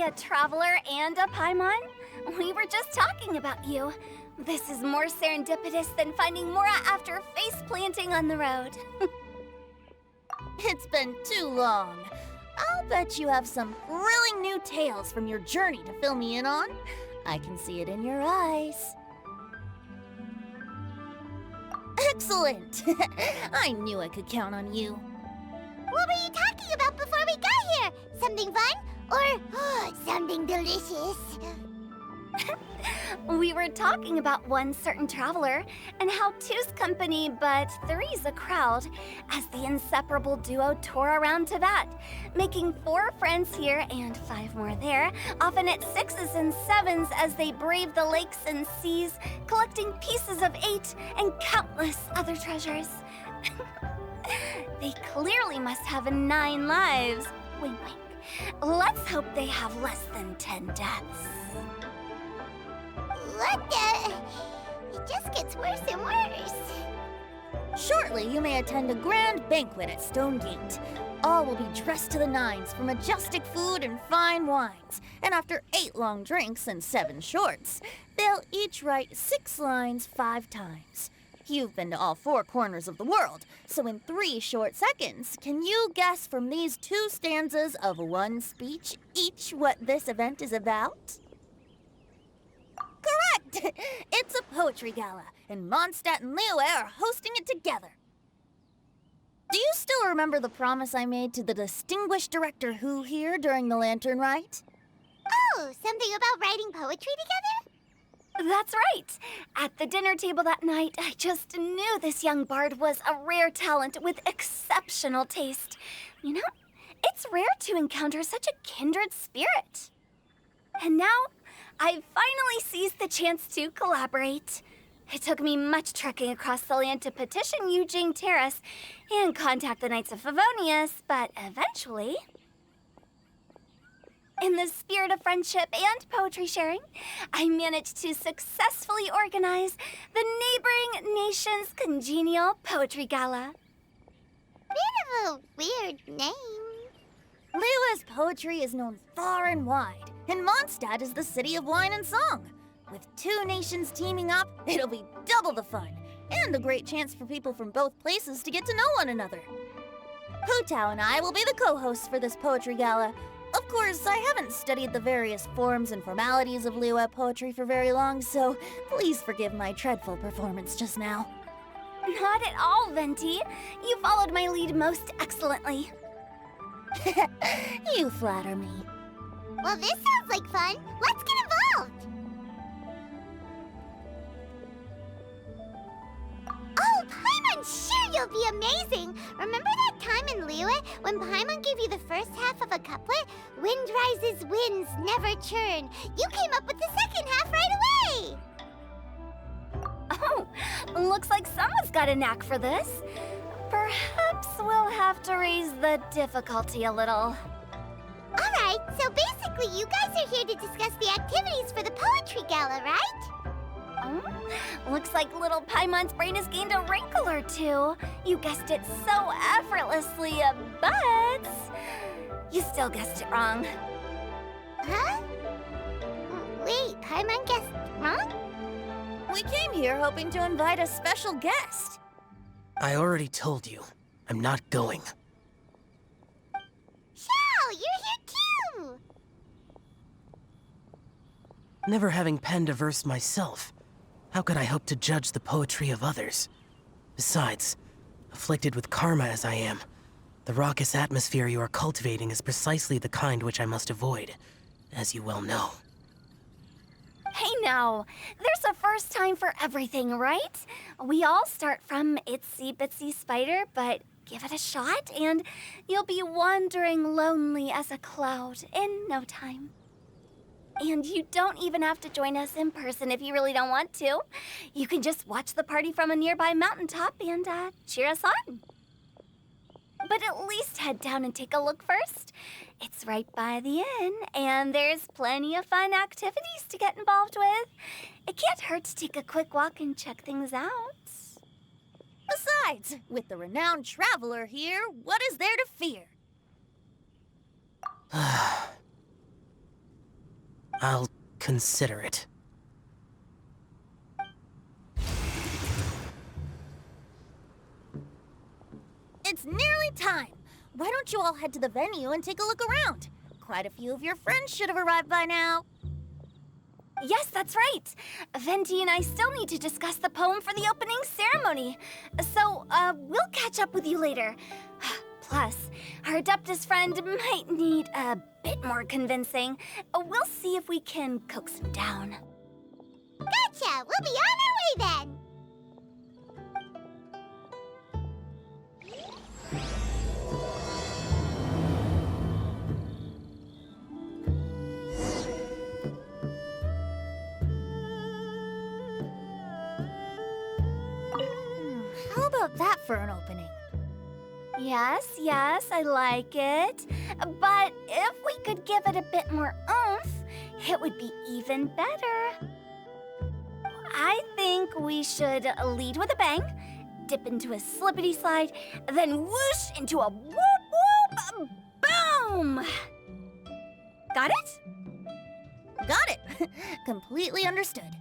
a traveler and a Paimon? We were just talking about you. This is more serendipitous than finding Mora after face planting on the road. It's been too long. I'll bet you have some thrilling new tales from your journey to fill me in on. I can see it in your eyes. Excellent! I knew I could count on you. What were you talking about before we got here? Something fun? Or something delicious? We were talking about one certain traveler and how two's company but three's a crowd as the inseparable duo tour around Tibet, making 4 friends here and 5 more there, often at 6s and 7s as they brave the lakes and seas, collecting pieces of 8 and countless other treasures. They clearly must have 9 lives. Wink, wink. Let's hope they have less than 10 deaths. What the? It just gets worse and worse. Shortly, you may attend a grand banquet at Stone Gate. All will be dressed to the nines for majestic food and fine wines. And after 8 long drinks and 7 shorts, they'll each write 6 lines 5 times. You've been to all 4 corners of the world, so in 3 short seconds, can you guess from these 2 stanzas of 1 speech each what this event is about? Correct! It's a poetry gala, and Mondstadt and Liyue are hosting it together. Do you still remember the promise I made to the distinguished director Hu here during the lantern rite? Oh, something about writing poetry together? That's right! At the dinner table that night, I just knew this young bard was a rare talent with exceptional taste. You know, it's rare to encounter such a kindred spirit. And now, I've finally seized the chance to collaborate. It took me much trekking across the land to petition Eugene Terrace and contact the Knights of Favonius, but eventually, in the spirit of friendship and poetry sharing, I managed to successfully organize the neighboring nation's congenial poetry gala. Bit of a weird name. Liyue's poetry is known far and wide, and Mondstadt is the city of wine and song. With 2 nations teaming up, it'll be double the fun, and a great chance for people from both places to get to know one another. Hu Tao and I will be the co-hosts for this poetry gala. Of course, I haven't studied the various forms and formalities of Liyue poetry for very long, so please forgive my dreadful performance just now. Not at all, Venti. You followed my lead most excellently. You flatter me. Well, this sounds like fun. Let's get involved. Oh, Paimon, sure you'll be amazing. Remember that time in Liyue when Paimon gave you the first half of a couplet? Wind rises, winds never churn. You came up with the second half right away. Oh, looks like someone's got a knack for this. Perhaps we'll have to raise the difficulty a little. All right, so basically you guys are here to discuss the activities for the poetry gala, right? Oh, looks like little Paimon's brain has gained a wrinkle or 2. You guessed it so effortlessly, but you still guessed it wrong. Huh? Wait, Paimon guessed wrong? We came here hoping to invite a special guest. I already told you, I'm not going. Ciao, you're here too! Never having penned a verse myself, how could I hope to judge the poetry of others? Besides, afflicted with karma as I am, the raucous atmosphere you are cultivating is precisely the kind which I must avoid, as you well know. Hey now, there's a first time for everything, right? We all start from itsy bitsy spider, but give it a shot and you'll be wandering lonely as a cloud in no time. And you don't even have to join us in person if you really don't want to. You can just watch the party from a nearby mountaintop and cheer us on. But at least head down and take a look first. It's right by the inn, and there's plenty of fun activities to get involved with. It can't hurt to take a quick walk and check things out. Besides, with the renowned traveler here, what is there to fear? I'll consider it. It's nearly time. Why don't you all head to the venue and take a look around? Quite a few of your friends should have arrived by now. Yes, that's right. Venti and I still need to discuss the poem for the opening ceremony. So, we'll catch up with you later. Plus, our Adeptus friend might need a bit more convincing. We'll see if we can coax him down. Gotcha! We'll be on our way then! How about that for an opening? Yes, I like it. But if we could give it a bit more oomph, it would be even better. I think we should lead with a bang, dip into a slippity slide, then whoosh into a whoop whoop boom! Got it? Got it. Completely understood.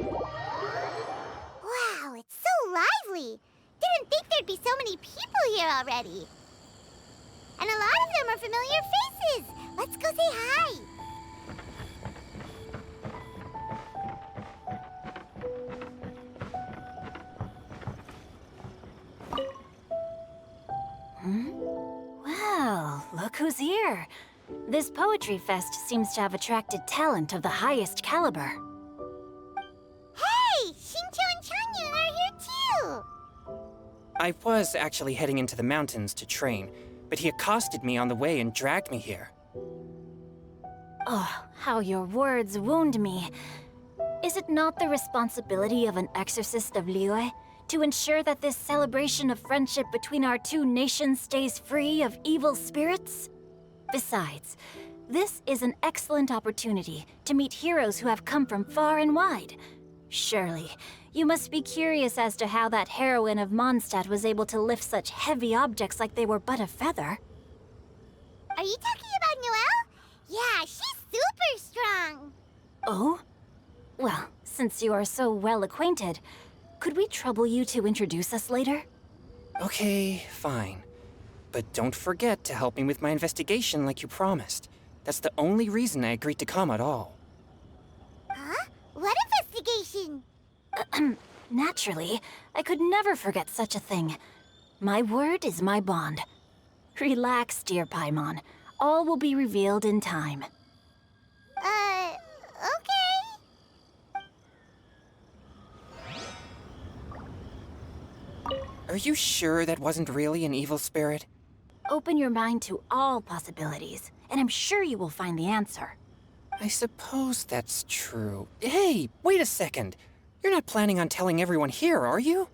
Wow, it's so lively! Didn't think there'd be so many people here already. And a lot of them are familiar faces. Let's go say hi. Well, look who's here. This poetry fest seems to have attracted talent of the highest caliber. Hey, Shincho and Changyun are here too. I was actually heading into the mountains to train, but he accosted me on the way and dragged me here. Oh, how your words wound me. Is it not the responsibility of an exorcist of Liyue to ensure that this celebration of friendship between our two nations stays free of evil spirits? Besides, this is an excellent opportunity to meet heroes who have come from far and wide. Surely, you must be curious as to how that heroine of Mondstadt was able to lift such heavy objects like they were but a feather. Are you talking about Noelle? Yeah, she's super strong. Oh? Well, since you are so well acquainted, could we trouble you to introduce us later? Okay, fine. But don't forget to help me with my investigation like you promised. That's the only reason I agreed to come at all. Huh? What investigation? Naturally, I could never forget such a thing. My word is my bond. Relax, dear Paimon. All will be revealed in time. Okay. Are you sure that wasn't really an evil spirit? Open your mind to all possibilities, and I'm sure you will find the answer. I suppose that's true. Hey, wait a second. You're not planning on telling everyone here, are you?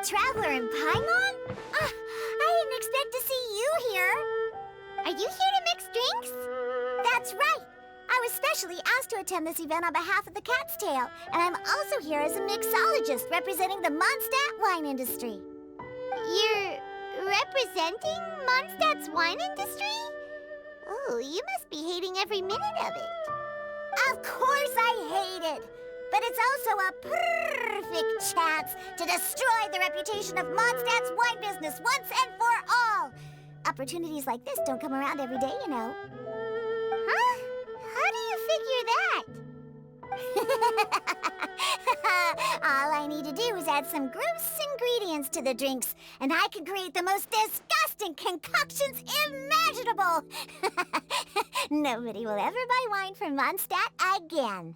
Traveler in Paimon? I didn't expect to see you here. Are you here to mix drinks? That's right. I was specially asked to attend this event on behalf of the Cat's Tail, and I'm also here as a mixologist representing the Mondstadt wine industry. You're representing Mondstadt's wine industry? Oh, you must be hating every minute of it. Of course I hate it. but it's also a perfect chance to destroy the reputation of Mondstadt's wine business once and for all. Opportunities like this don't come around every day, you know. Huh? How do you figure that? All I need to do is add some gross ingredients to the drinks, and I could create the most disgusting concoctions imaginable. Nobody will ever buy wine from Mondstadt again.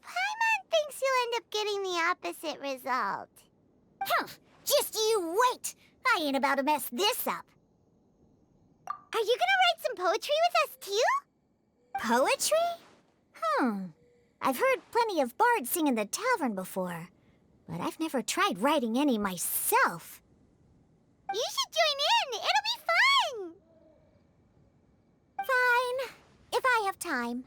Paimon thinks you'll end up getting the opposite result. Huh, just you wait. I ain't about to mess this up. Are you gonna write some poetry with us, too? Poetry? I've heard plenty of bards sing in the tavern before, but I've never tried writing any myself. You should join in! It'll be fun! Fine, if I have time.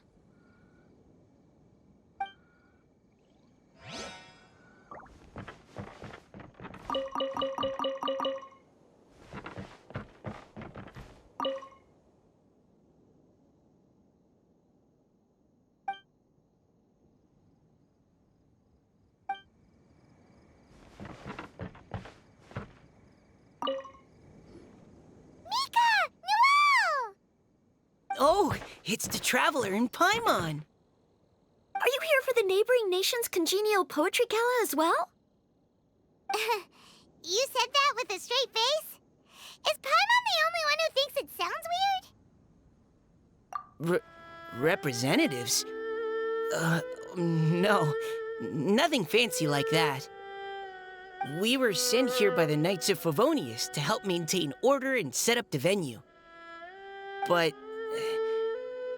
Oh, it's the Traveler in Paimon. Are you here for the neighboring nation's congenial poetry gala as well? You said that with a straight face? Is Paimon the only one who thinks it sounds weird? Representatives? No. Nothing fancy like that. We were sent here by the Knights of Favonius to help maintain order and set up the venue. But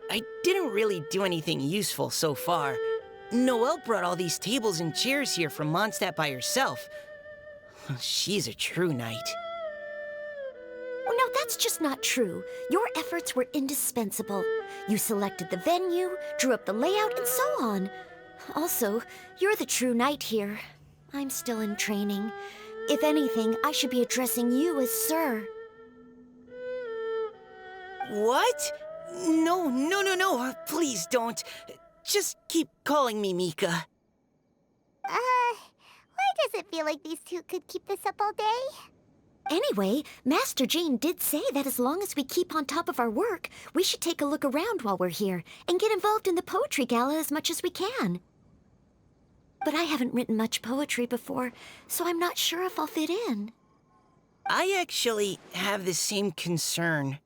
I didn't really do anything useful so far. Noelle brought all these tables and chairs here from Mondstadt by herself. She's a true knight. Well, no, that's just not true. Your efforts were indispensable. You selected the venue, drew up the layout, and so on. Also, you're the true knight here. I'm still in training. If anything, I should be addressing you as Sir. What? No. Please don't. Just keep calling me Mika. Why does it feel like these two could keep this up all day? Anyway, Master Jane did say that as long as we keep on top of our work, we should take a look around while we're here and get involved in the poetry gala as much as we can. But I haven't written much poetry before, so I'm not sure if I'll fit in. I actually have the same concern.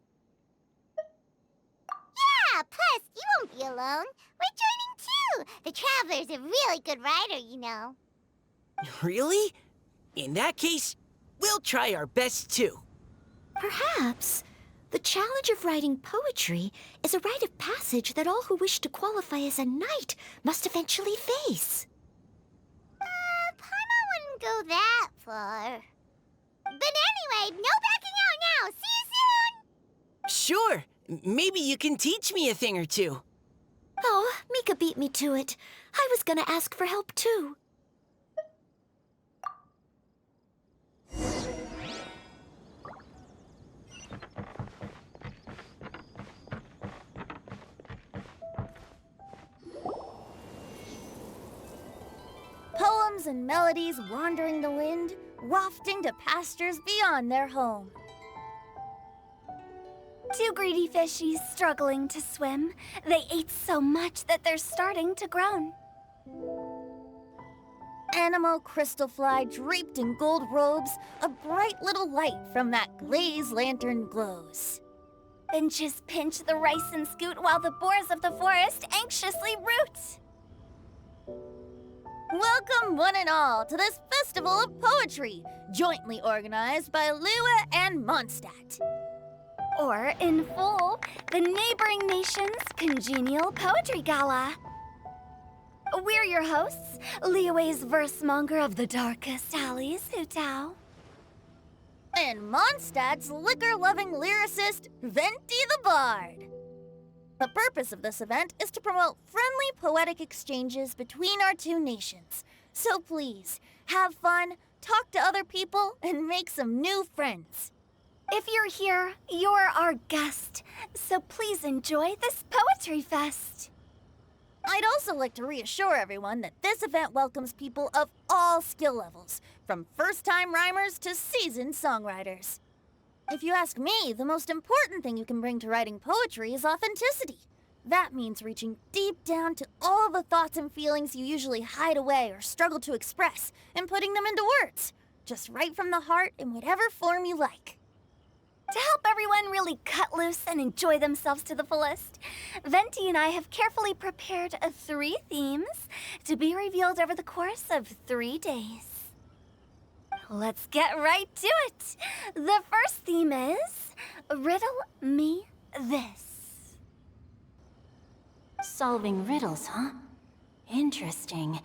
Yeah, plus, you won't be alone. We're joining too. The Traveler's a really good writer, you know. Really? In that case, we'll try our best too. Perhaps. The challenge of writing poetry is a rite of passage that all who wish to qualify as a knight must eventually face. Paimon wouldn't go that far. But anyway, no backing out now. See you soon! Sure. Maybe you can teach me a thing or two. Oh, Mika beat me to it. I was gonna ask for help too. Poems and melodies wandering the wind, wafting to pastures beyond their home. Two greedy fishies struggling to swim. They ate so much that they're starting to groan. Animal crystal fly draped in gold robes, a bright little light from that glazed lantern glows. Benches pinch the rice and scoot while the boars of the forest anxiously root. Welcome one and all to this festival of poetry, jointly organized by Liyue and Mondstadt. Or, in full, the neighboring nation's congenial poetry gala. We're your hosts, Liyue's verse-monger of the darkest alleys, Hu Tao. And Mondstadt's liquor-loving lyricist, Venti the Bard. The purpose of this event is to promote friendly poetic exchanges between our two nations. So please, have fun, talk to other people, and make some new friends. If you're here, you're our guest, so please enjoy this poetry fest. I'd also like to reassure everyone that this event welcomes people of all skill levels, from first-time rhymers to seasoned songwriters. If you ask me, the most important thing you can bring to writing poetry is authenticity. That means reaching deep down to all the thoughts and feelings you usually hide away or struggle to express, and putting them into words, just right from the heart in whatever form you like. To help everyone really cut loose and enjoy themselves to the fullest, Venti and I have carefully prepared 3 themes to be revealed over the course of 3 days. Let's get right to it. The first theme is Riddle Me This. Solving riddles, huh? Interesting.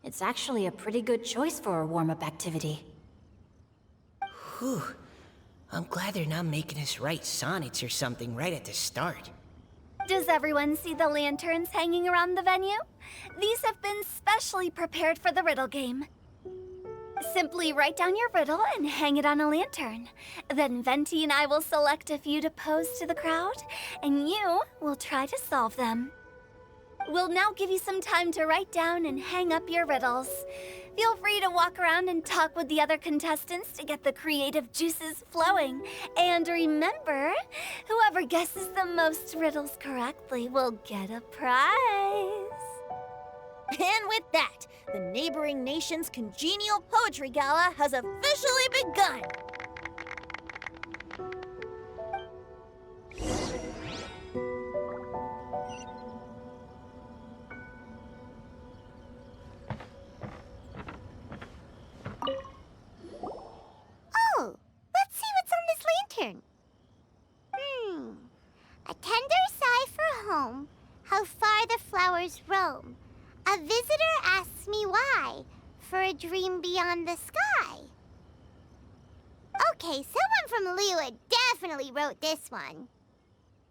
It's actually a pretty good choice for a warm-up activity. Whew. I'm glad they're not making us write sonnets or something right at the start. Does everyone see the lanterns hanging around the venue? These have been specially prepared for the riddle game. Simply write down your riddle and hang it on a lantern. Then Venti and I will select a few to pose to the crowd, and you will try to solve them. We'll now give you some time to write down and hang up your riddles. Feel free to walk around and talk with the other contestants to get the creative juices flowing. And remember, whoever guesses the most riddles correctly will get a prize. And with that, the neighboring nation's congenial poetry gala has officially begun. Oh, let's see what's on this lantern. A tender sigh for home, how far the flowers roam. A visitor asks me why, for a dream beyond the sky. Okay, someone from Liyue definitely wrote this one.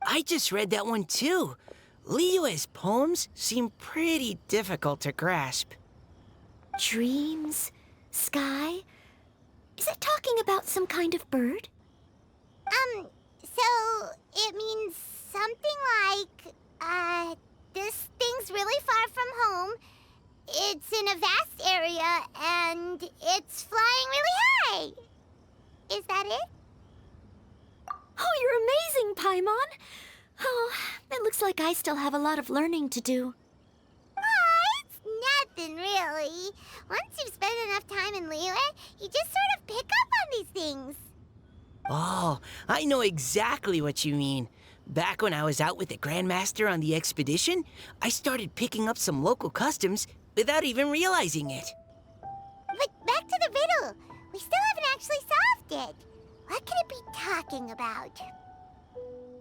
I just read that one too. Liyue's poems seem pretty difficult to grasp. Dreams? Sky? Is it talking about some kind of bird? So it means something like, this thing's really far from home. It's in a vast area, and it's flying really high. Is that it? Oh, you're amazing, Paimon! Oh, it looks like I still have a lot of learning to do. It's nothing, really. Once you've spent enough time in Liyue, you just sort of pick up on these things. Oh, I know exactly what you mean. Back when I was out with the Grandmaster on the expedition, I started picking up some local customs without even realizing it. But back to the riddle. We still haven't actually solved it. What could it be talking about?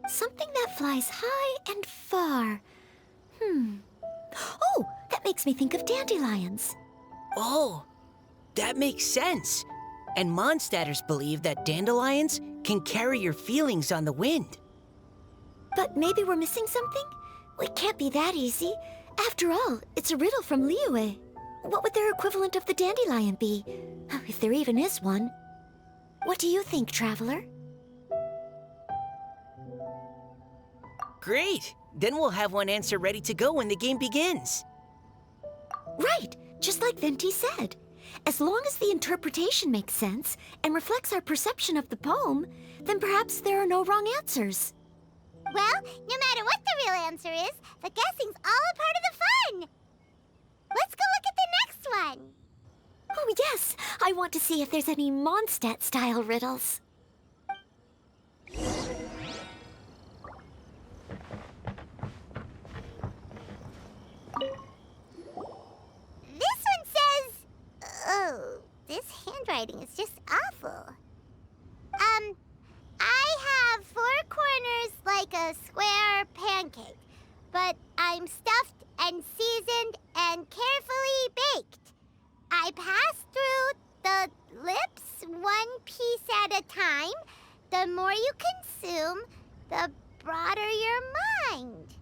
Something that flies high and far. Oh, that makes me think of dandelions. Oh, that makes sense. And Mondstadters believe that dandelions can carry your feelings on the wind. But maybe we're missing something? It can't be that easy. After all, it's a riddle from Liyue. What would their equivalent of the dandelion be? If there even is one. What do you think, Traveler? Great! Then we'll have one answer ready to go when the game begins. Right, just like Venti said. As long as the interpretation makes sense and reflects our perception of the poem, then perhaps there are no wrong answers. Well, no matter what the real answer is, the guessing's all a part of the fun. Let's go look at the next one. Oh, yes. I want to see if there's any Mondstadt-style riddles. This one says... Oh, this handwriting is just awful. I have 4 corners like a square pancake, but I'm stuffed and seasoned and carefully baked. I pass through the lips 1 piece at a time. The more you consume, the broader your mind.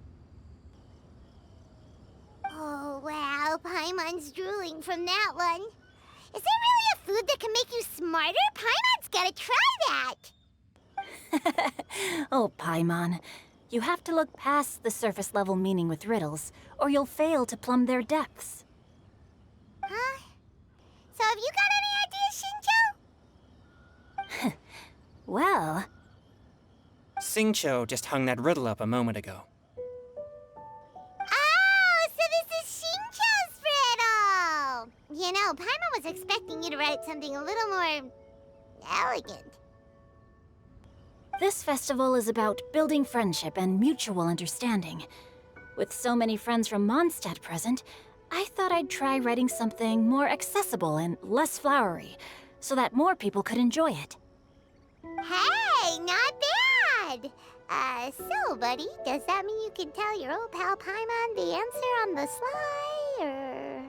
Oh, wow, Paimon's drooling from that one. Is there really a food that can make you smarter? Paimon's gotta try that. Oh, Paimon. You have to look past the surface level meaning with riddles, or you'll fail to plumb their depths. Huh? So have you got any ideas, Shinjo? Well, Xingqiu just hung that riddle up a moment ago. Oh, so this is Shinjo's riddle! You know, Paimon was expecting you to write something a little more elegant. this festival is about building friendship and mutual understanding. With so many friends from Mondstadt present, I thought I'd try writing something more accessible and less flowery, so that more people could enjoy it. Hey, not bad! So, buddy, does that mean you can tell your old pal Paimon the answer on the sly, or...?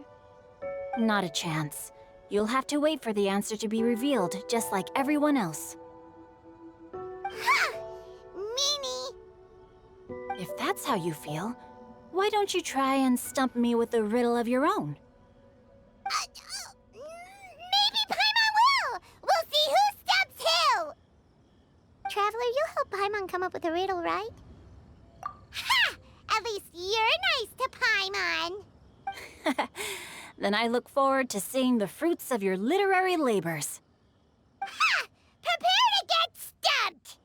Not a chance. You'll have to wait for the answer to be revealed, just like everyone else. Ha! Meanie! If that's how you feel, why don't you try and stump me with a riddle of your own? Maybe Paimon will! We'll see who stumps who! Traveler, you'll help Paimon come up with a riddle, right? Ha! At least you're nice to Paimon! Then I look forward to seeing the fruits of your literary labors. Ha! Prepare to get stumped!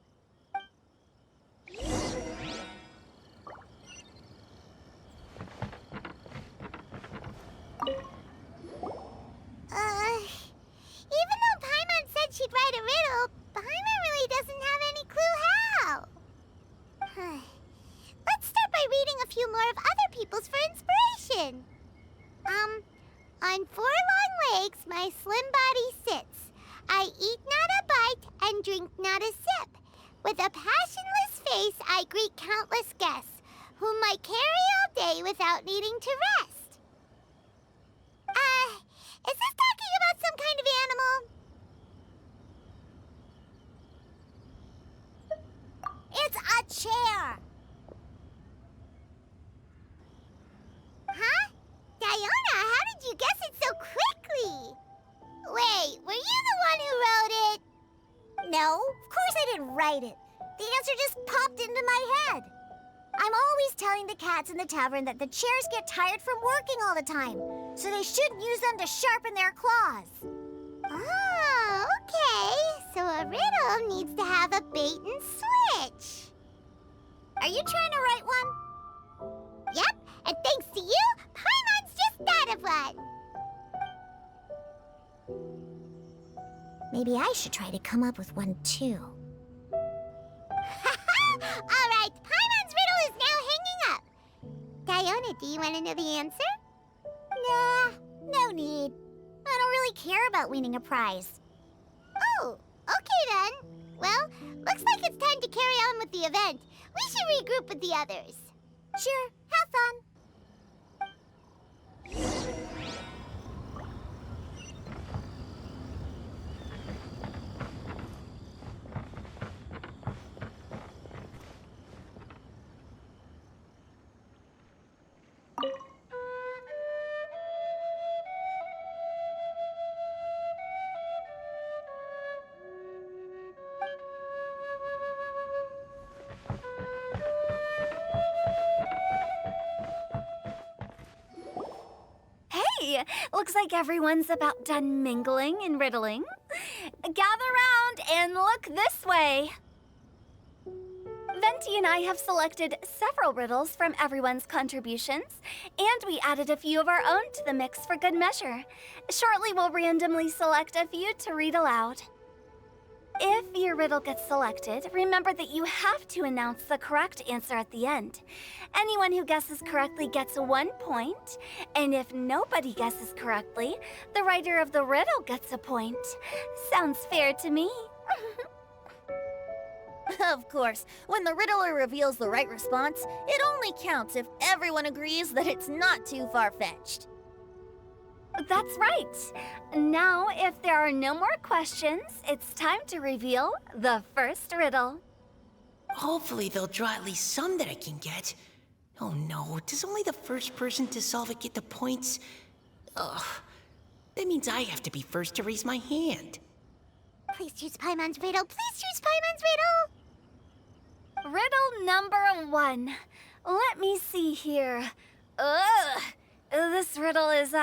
Even though Paimon said she'd write a riddle, Paimon really doesn't have any clue how. Let's start by reading a few more of other people's for inspiration. On 4 long legs my slim body sits. I eat not a bite and drink not a sip. With a passionless face I greet countless guests, whom I carry all day without needing to rest. Is this talking about some kind of animal? It's a chair. Huh? Diana, how did you guess it so quickly? Wait, were you the one who wrote it? No, of course I didn't write it. The answer just popped into my head. I'm always telling the cats in the tavern that the chairs get tired from working all the time, so they shouldn't use them to sharpen their claws. Oh, okay. So a riddle needs to have a bait and switch. Are you trying to write one? Yep, and thanks to you, Paimon's just thought of one. Maybe I should try to come up with one too. All right, Paimon's riddle is now hanging up. Diana, do you want to know the answer? Nah, no need. I don't really care about winning a prize. Oh, okay then. Well, looks like it's time to carry on with the event. We should regroup with the others. Sure, have fun. Hey, looks like everyone's about done mingling and riddling. Gather round and look this way. Venti and I have selected several riddles from everyone's contributions, and we added a few of our own to the mix for good measure. Shortly, we'll randomly select a few to read aloud. If your riddle gets selected, remember that you have to announce the correct answer at the end. Anyone who guesses correctly gets 1 point, and if nobody guesses correctly, the writer of the riddle gets a point. Sounds fair to me. Of course, when the riddler reveals the right response, it only counts if everyone agrees that it's not too far-fetched. That's right. Now, if there are no more questions, it's time to reveal the first riddle. Hopefully they'll draw at least some that I can get. Oh no, does only the first person to solve it get the points? Ugh, that means I have to be first to raise my hand. Please choose Paimon's riddle. Please choose Paimon's riddle. Riddle number 1. Let me see here. Ugh. This riddle is,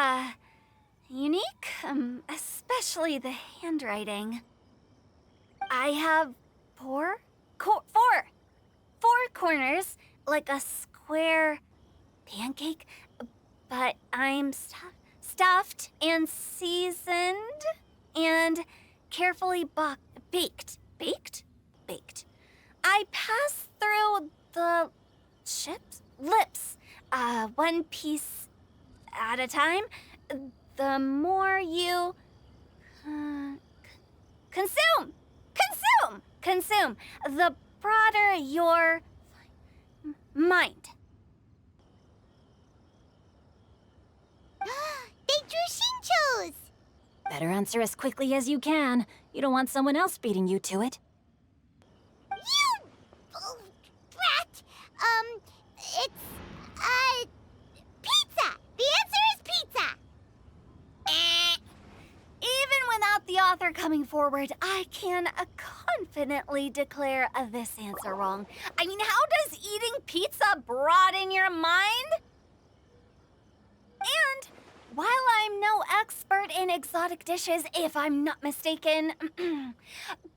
unique, especially the handwriting. I have four corners, like a square pancake, but I'm stuffed and seasoned and carefully baked. Baked. I pass through the lips, one piece at a time. The more you consume, the broader your mind. They drew Shinchos! Better answer as quickly as you can. You don't want someone else beating you to it. You brat! It's, pizza! The answer is pizza! Even without the author coming forward, I can confidently declare this answer wrong. I mean, how does eating pizza broaden your mind? And while I'm no expert in exotic dishes, if I'm not mistaken,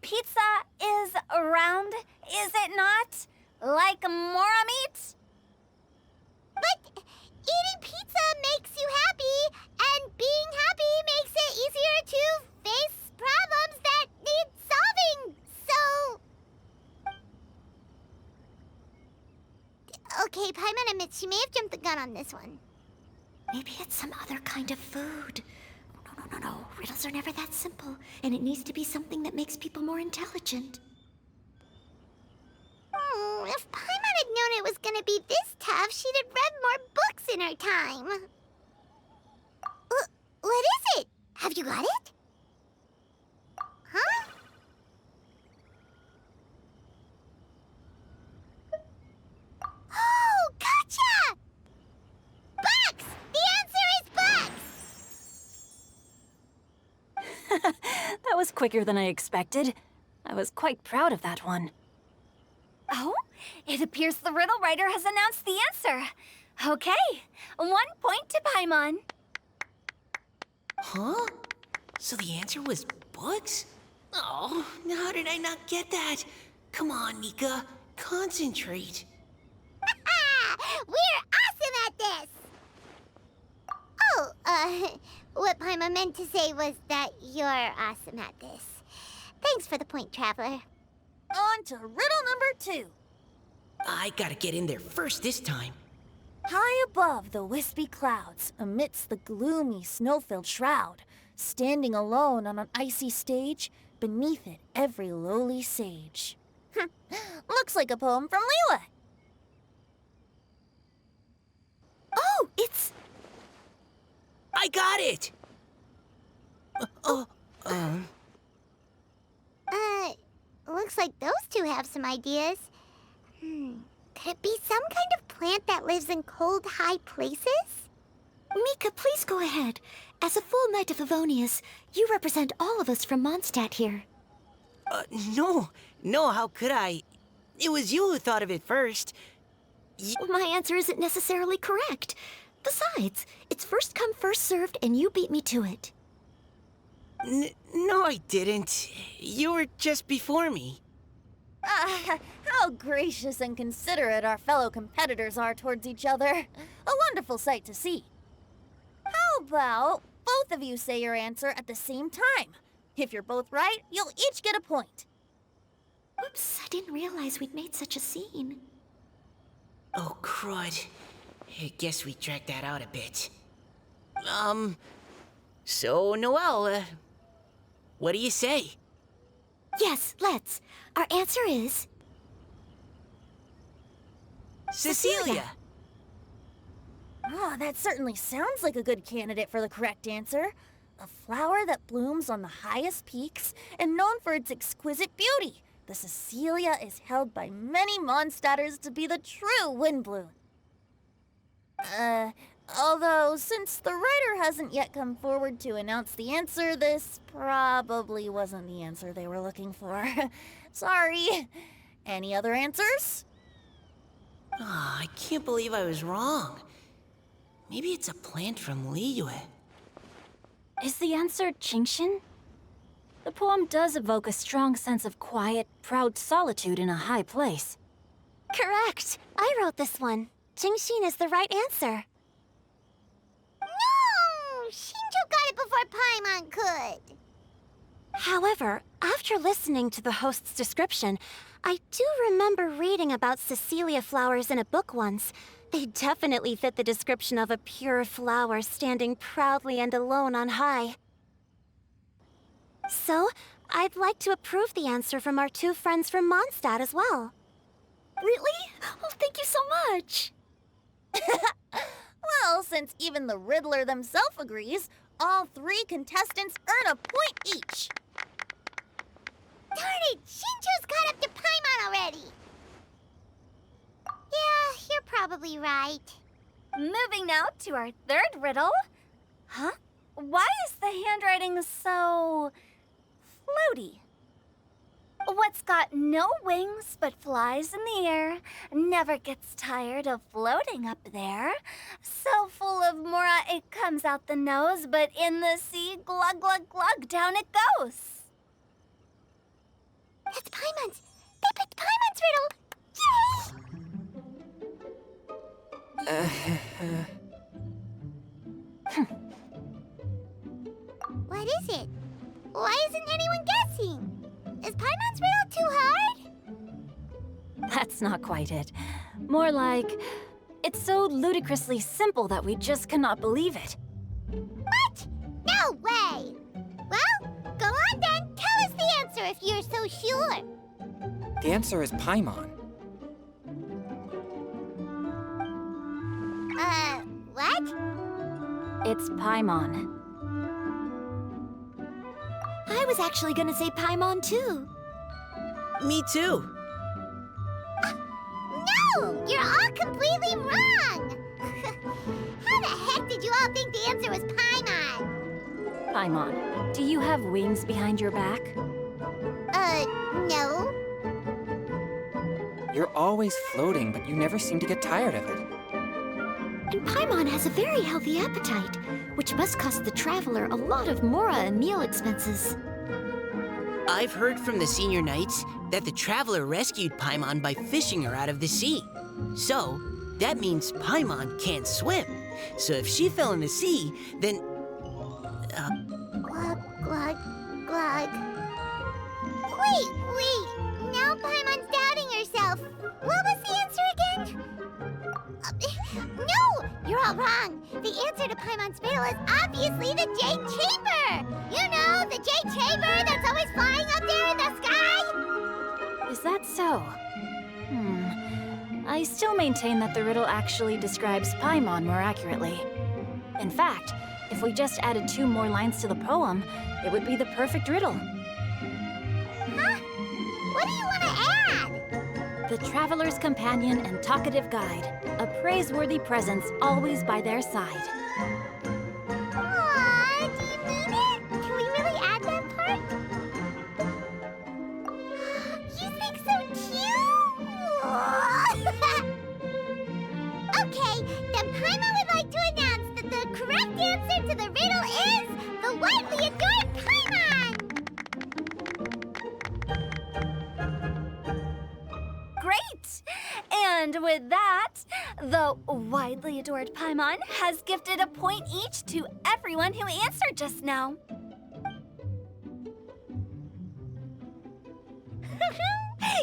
pizza is round, is it not? Like mora meat? But eating pizza makes you happy, and being happy makes it easier to face problems that need solving, so... Okay, Paimon admits she may have jumped the gun on this one. Maybe it's some other kind of food. No. Riddles are never that simple, and it needs to be something that makes people more intelligent. If Paimon had known it was gonna be this tough, she'd have read more books in her time. What is it? Have you got it? Huh? Oh, gotcha! Bucks! The answer is bucks! That was quicker than I expected. I was quite proud of that one. Oh, it appears the riddle writer has announced the answer. Okay, 1 point to Paimon. Huh? So the answer was books? Oh, how did I not get that? Come on, Nika, concentrate. We're awesome at this! Oh, what Paimon meant to say was that you're awesome at this. Thanks for the point, Traveler. On to riddle number 2. I gotta get in there first this time. High above the wispy clouds, amidst the gloomy snow-filled shroud, standing alone on an icy stage, beneath it every lowly sage. Looks like a poem from Liyue. Oh, it's... I got it! Looks like those two have some ideas. Could it be some kind of plant that lives in cold, high places? Mika, please go ahead. As a full Knight of Favonius, you represent all of us from Mondstadt here. No, how could I? It was you who thought of it first. My answer isn't necessarily correct. Besides, it's first come, first served, and you beat me to it. No, I didn't. You were just before me. How gracious and considerate our fellow competitors are towards each other. A wonderful sight to see. How about both of you say your answer at the same time? If you're both right, you'll each get a point. Oops, I didn't realize we'd made such a scene. Oh, crud. I guess we dragged that out a bit. So, Noelle, what do you say? Yes, let's. Our answer is... Cecilia! Oh, that certainly sounds like a good candidate for the correct answer. A flower that blooms on the highest peaks and known for its exquisite beauty. The Cecilia is held by many Mondstadters to be the true windbloom. Although, since the writer hasn't yet come forward to announce the answer, this probably wasn't the answer they were looking for. Sorry. Any other answers? Ah, I can't believe I was wrong. Maybe it's a plant from Liyue. Is the answer Qingxin? The poem does evoke a strong sense of quiet, proud solitude in a high place. Correct! I wrote this one. Qingxin is the right answer. No! Shinjo got it before Paimon could. However, after listening to the host's description, I do remember reading about Cecilia flowers in a book once. They definitely fit the description of a pure flower standing proudly and alone on high. So, I'd like to approve the answer from our two friends from Mondstadt as well. Really? Oh, thank you so much! Well, since even the Riddler themselves agrees, all 3 contestants earn a point each. Darn it! Shinjo's caught up to Paimon already! Yeah, you're probably right. Moving now to our third riddle. Huh? Why is the handwriting so floaty? What's got no wings but flies in the air, never gets tired of floating up there. So full of mora it comes out the nose, but in the sea, glug, glug, glug, down it goes. That's Paimon's! They picked Paimon's riddle! Yay! What is it? Why isn't anyone guessing? Is Paimon's riddle too hard? That's not quite it. More like, it's so ludicrously simple that we just cannot believe it. What? No way! Well, go on then. Tell us the answer if you're so sure. The answer is Paimon. What? It's Paimon. I was actually gonna say Paimon too. Me too. No! You're all completely wrong! How the heck did you all think the answer was Paimon? Paimon, do you have wings behind your back? No. You're always floating, but you never seem to get tired of it. And Paimon has a very healthy appetite, which must cost the traveler a lot of mora and meal expenses. I've heard from the senior knights that the traveler rescued Paimon by fishing her out of the sea. So, that means Paimon can't swim. So if she fell in the sea, then... Glug, glug, glug. Wait! Now Paimon's doubting herself. What was the answer again? No! You're all wrong. The answer to Paimon's riddle is obviously the Jade Chamber! You know, the Jade Chamber that's always flying up there in the sky! Is that so? I still maintain that the riddle actually describes Paimon more accurately. In fact, if we just added 2 more lines to the poem, it would be the perfect riddle. Huh? What do you want to add? The traveler's companion and talkative guide, a praiseworthy presence always by their side. Aw, do you mean it? Can we really add that part? You think so cute? Okay, then Paimon would like to announce that the correct answer to the riddle is the widely adored Paimon! Great! And with that, the widely adored Paimon has gifted a point each to everyone who answered just now.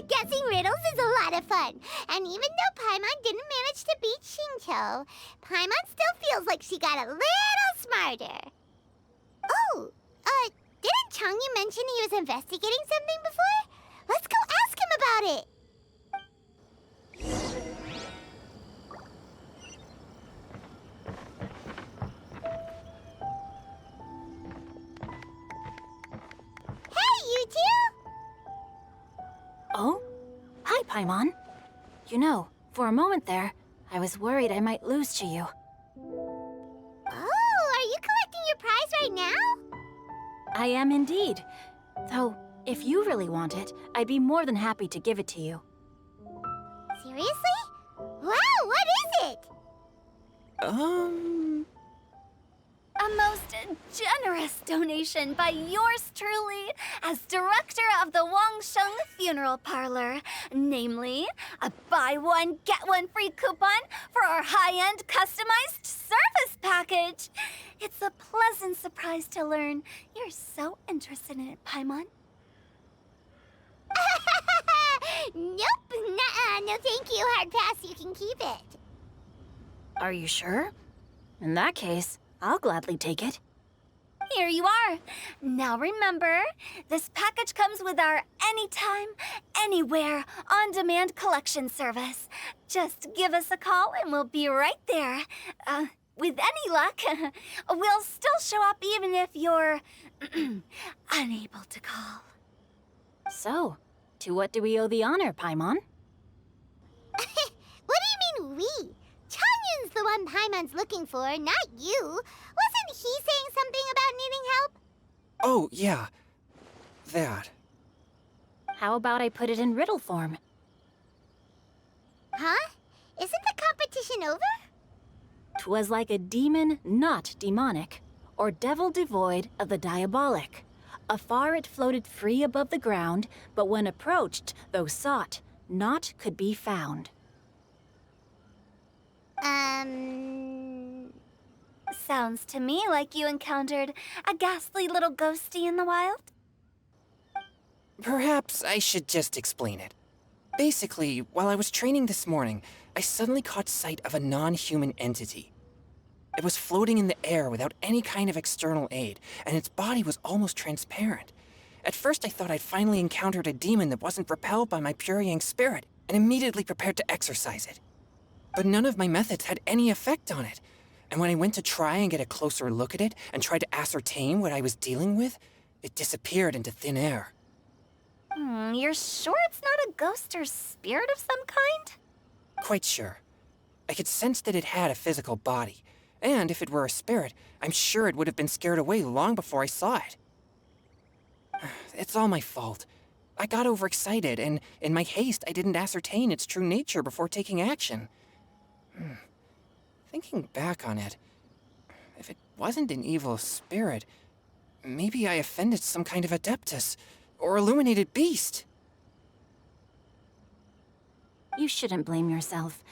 Guessing riddles is a lot of fun. And even though Paimon didn't manage to beat Shinto, Paimon still feels like she got a little smarter. Oh, didn't Changyu mention he was investigating something before? Let's go ask him about it. Hey, you two! Oh? Hi, Paimon. You know, for a moment there, I was worried I might lose to you. Oh, are you collecting your prize right now? I am indeed. Though, if you really want it, I'd be more than happy to give it to you. Seriously? Wow, what is it? A most generous donation by yours truly as director of the Wangsheng Funeral Parlor. Namely, a buy one, get one free coupon for our high-end customized service package. It's a pleasant surprise to learn you're so interested in it, Paimon. Nope, nuh-uh, no thank you, hard pass, you can keep it. Are you sure? In that case, I'll gladly take it. Here you are. Now remember, this package comes with our anytime, anywhere, on-demand collection service. Just give us a call and we'll be right there. With any luck, we'll still show up even if you're unable to call. So, to what do we owe the honor, Paimon? What do you mean, we? Chongyun's the one Paimon's looking for, not you. Wasn't he saying something about needing help? Oh, yeah. That. How about I put it in riddle form? Huh? Isn't the competition over? 'Twas like a demon not demonic, or devil devoid of the diabolic. Afar it floated free above the ground, but when approached, though sought, naught could be found. Sounds to me like you encountered a ghastly little ghostie in the wild. Perhaps I should just explain it. Basically, while I was training this morning, I suddenly caught sight of a non-human entity. It was floating in the air without any kind of external aid, and its body was almost transparent. At first I thought I'd finally encountered a demon that wasn't repelled by my pure yang spirit, and immediately prepared to exorcise it. But none of my methods had any effect on it, and when I went to try and get a closer look at it and tried to ascertain what I was dealing with, it disappeared into thin air. You're sure it's not a ghost or spirit of some kind? Quite sure. I could sense that it had a physical body, and if it were a spirit, I'm sure it would have been scared away long before I saw it. It's all my fault. I got overexcited, and in my haste, I didn't ascertain its true nature before taking action. Thinking back on it, if it wasn't an evil spirit, maybe I offended some kind of adeptus, or illuminated beast. You shouldn't blame yourself.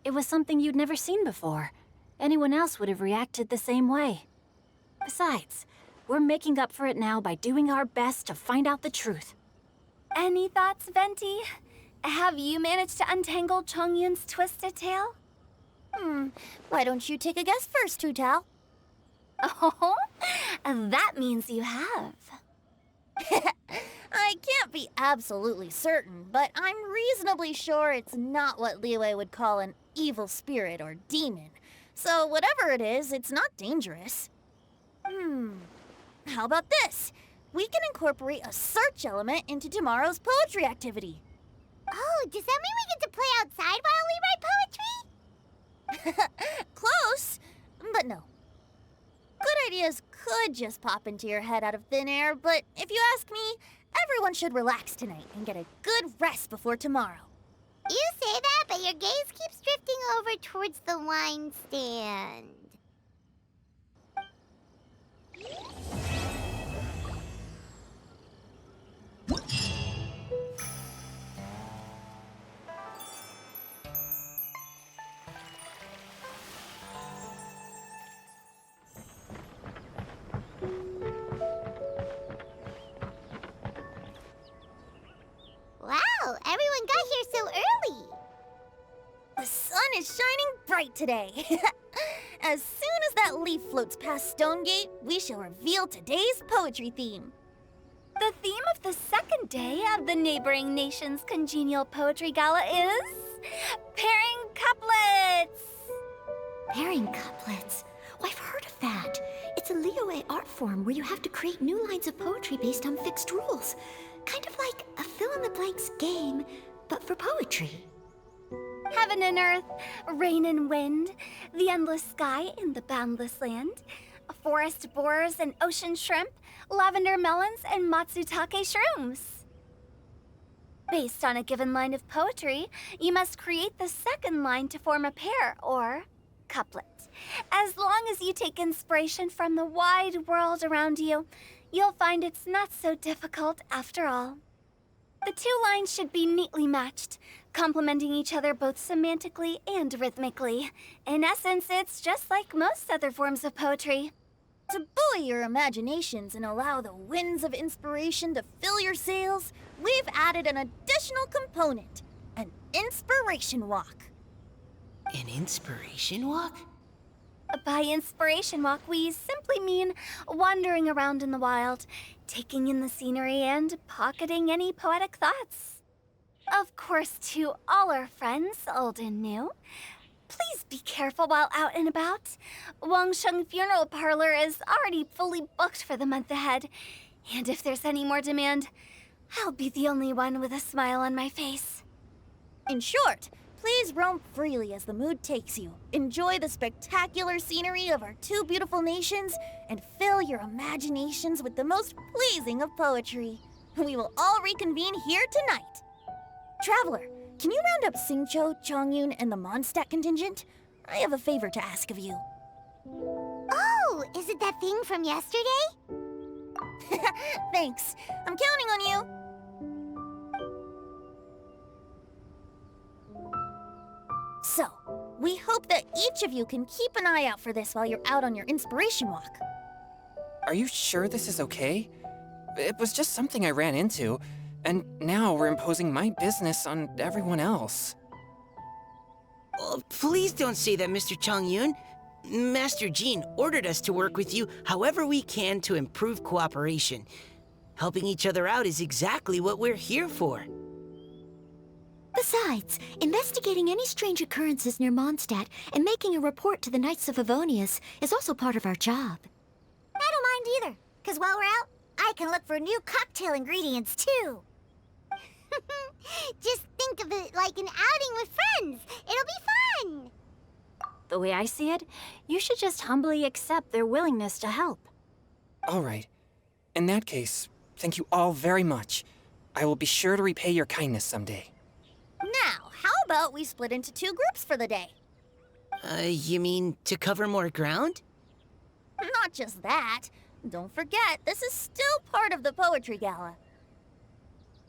It was something you'd never seen before. Anyone else would have reacted the same way. Besides, we're making up for it now by doing our best to find out the truth. Any thoughts, Venti? Have you managed to untangle Chongyun's twisted tail? Why don't you take a guess first, Hu Tao? Oh, that means you have. I can't be absolutely certain, but I'm reasonably sure it's not what Liyue would call an evil spirit or demon. So whatever it is, it's not dangerous. How about this? We can incorporate a search element into tomorrow's poetry activity. Oh, does that mean we get to play outside while we write poetry? Close, but no. Good ideas could just pop into your head out of thin air, but if you ask me, everyone should relax tonight and get a good rest before tomorrow. You say that, but your gaze keeps drifting over towards the wine stand. Wow, everyone got here so early. The sun is shining bright today. As soon as that leaf floats past Stonegate, we shall reveal today's poetry theme. The theme of the second day of the neighboring nation's congenial poetry gala is pairing couplets. Pairing couplets? Oh, I've heard of that. It's a Liyue art form where you have to create new lines of poetry based on fixed rules. Kind of like a fill-in-the-blanks game, but for poetry. Heaven and earth, rain and wind, the endless sky and the boundless land, forest borers and ocean shrimp, lavender melons and matsutake shrooms. Based on a given line of poetry, you must create the second line to form a pair, or couplet. As long as you take inspiration from the wide world around you, you'll find it's not so difficult after all. The two lines should be neatly matched, complementing each other both semantically and rhythmically. In essence, it's just like most other forms of poetry. To buoy your imaginations and allow the winds of inspiration to fill your sails, we've added an additional component, an inspiration walk. An inspiration walk? By inspiration walk, we simply mean wandering around in the wild, taking in the scenery and pocketing any poetic thoughts. Of course, to all our friends, old and new, please be careful while out and about. Wangsheng Funeral Parlor is already fully booked for the month ahead, and if there's any more demand, I'll be the only one with a smile on my face. In short, please roam freely as the mood takes you. Enjoy the spectacular scenery of our two beautiful nations and fill your imaginations with the most pleasing of poetry. We will all reconvene here tonight. Traveler, can you round up Xingqiu, Chongyun, and the Mondstadt contingent? I have a favor to ask of you. Oh, is it that thing from yesterday? Thanks. I'm counting on you. So, we hope that each of you can keep an eye out for this while you're out on your inspiration walk. Are you sure this is okay? It was just something I ran into, and now we're imposing my business on everyone else. Oh, please don't say that, Mr. Chongyun. Master Jean ordered us to work with you however we can to improve cooperation. Helping each other out is exactly what we're here for. Besides, investigating any strange occurrences near Mondstadt and making a report to the Knights of Favonius is also part of our job. I don't mind either, because while we're out, I can look for new cocktail ingredients too. Just think of it like an outing with friends. It'll be fun. The way I see it, you should just humbly accept their willingness to help. All right. In that case, thank you all very much. I will be sure to repay your kindness someday. Now, how about we split into two groups for the day? You mean to cover more ground? Not just that. Don't forget, this is still part of the Poetry Gala.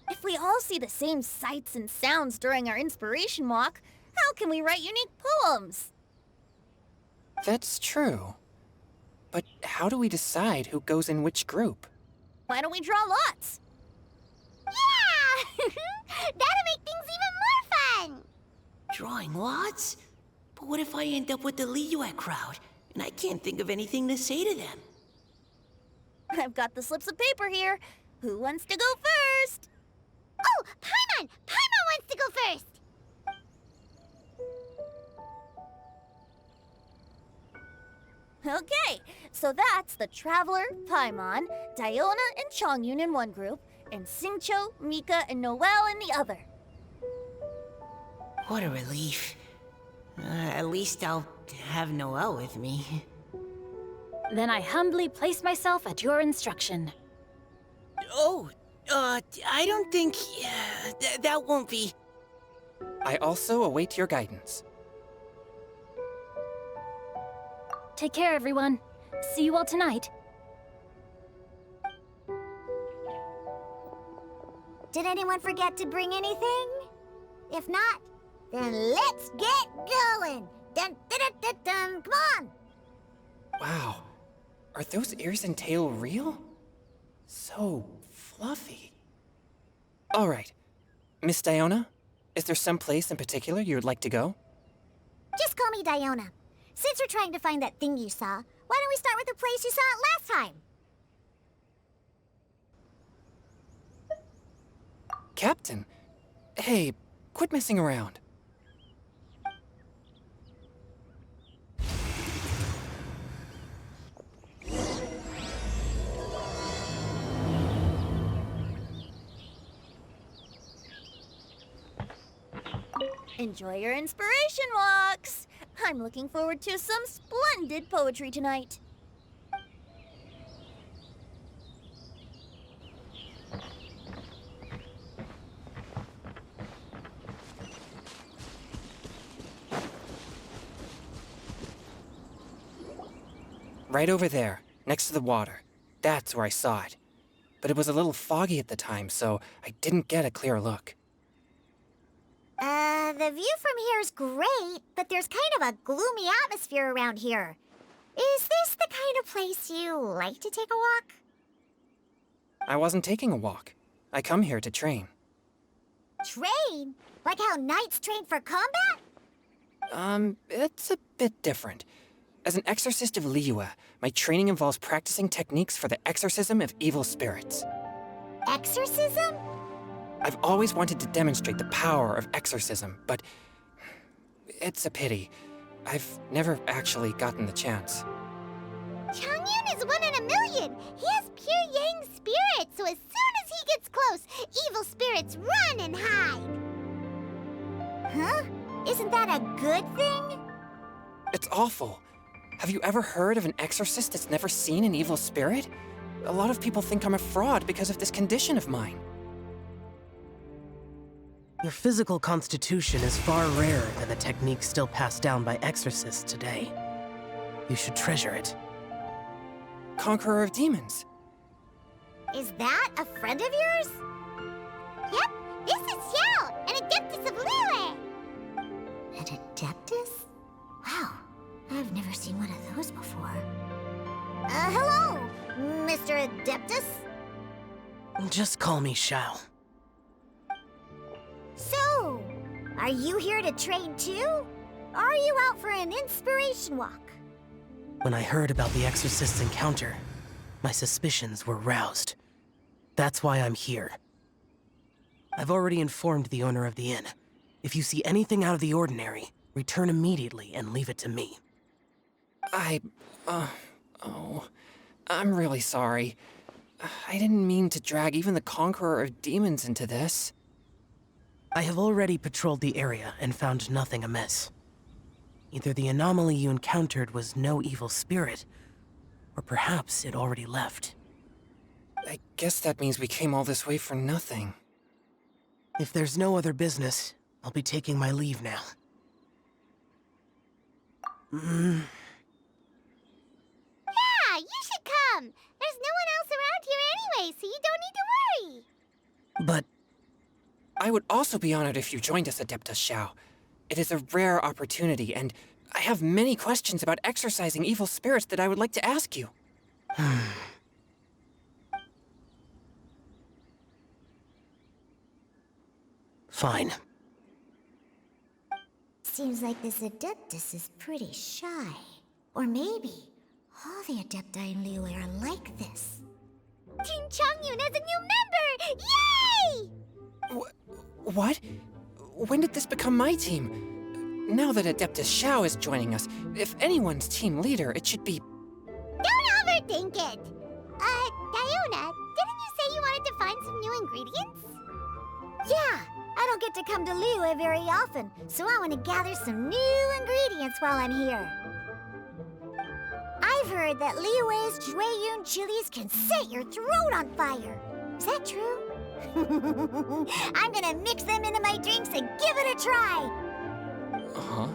If we all see the same sights and sounds during our inspiration walk, how can we write unique poems? That's true. But how do we decide who goes in which group? Why don't we draw lots? Yeah! That'll make things even more fun! Drawing lots? But what if I end up with the Liyue crowd, and I can't think of anything to say to them? I've got the slips of paper here. Who wants to go first? Oh, Paimon! Paimon wants to go first! Okay, so that's the Traveler, Paimon, Diona, and Chongyun in one group, and Xingqiu, Mika, and Noelle in the other. What a relief. At least I'll have Noelle with me. Then I humbly place myself at your instruction. Oh, I don't think... that won't be... I also await your guidance. Take care, everyone. See you all tonight. Did anyone forget to bring anything? If not, then let's get going! Dun dun dun dun dun! Come on! Wow. Are those ears and tail real? So fluffy. All right. Miss Diona, is there some place in particular you would like to go? Just call me Diona. Since you're trying to find that thing you saw, why don't we start with the place you saw it last time? Captain, hey, quit messing around. Enjoy your inspiration walks! I'm looking forward to some splendid poetry tonight. Right over there, next to the water. That's where I saw it. But it was a little foggy at the time, so I didn't get a clear look. The view from here is great, but there's kind of a gloomy atmosphere around here. Is this the kind of place you like to take a walk? I wasn't taking a walk. I come here to train. Train? Like how knights train for combat? It's a bit different. As an exorcist of Liyue, my training involves practicing techniques for the exorcism of evil spirits. Exorcism? I've always wanted to demonstrate the power of exorcism, but it's a pity. I've never actually gotten the chance. Changyun is 1 in a million. He has pure yang spirit, so as soon as he gets close, evil spirits run and hide. Huh? Isn't that a good thing? It's awful. Have you ever heard of an exorcist that's never seen an evil spirit? A lot of people think I'm a fraud because of this condition of mine. Your physical constitution is far rarer than the techniques still passed down by exorcists today. You should treasure it. Conqueror of demons. Is that a friend of yours? Yep, this is Xiao, an adeptus of Liyue. An adeptus? Wow, I've never seen one of those before. Hello, Mr. Adeptus? Just call me Xiao. So, are you here to train too? Or are you out for an inspiration walk? When I heard about the exorcist's encounter, my suspicions were roused. That's why I'm here. I've already informed the owner of the inn. If you see anything out of the ordinary, return immediately and leave it to me. I'm really sorry. I didn't mean to drag even the Conqueror of Demons into this. I have already patrolled the area and found nothing amiss. Either the anomaly you encountered was no evil spirit, or perhaps it already left. I guess that means we came all this way for nothing. If there's no other business, I'll be taking my leave now. Yeah, you should come. There's no one else around here anyway, so you don't need to worry. But I would also be honored if you joined us, Adeptus Xiao. It is a rare opportunity, and I have many questions about exorcising evil spirits that I would like to ask you. Fine. Seems like this adeptus is pretty shy. Or maybe all the adepti in Liyue are like this. Team Changyun has a new member! Yay! What? When did this become my team? Now that Adeptus Xiao is joining us, if anyone's team leader, it should be... Don't overthink it! Diona, didn't you say you wanted to find some new ingredients? Yeah, I don't get to come to Liyue very often, so I want to gather some new ingredients while I'm here. I've heard that Liyue's Jueyun chilies can set your throat on fire. Is that true? I'm gonna mix them into my drinks and give it a try. Huh?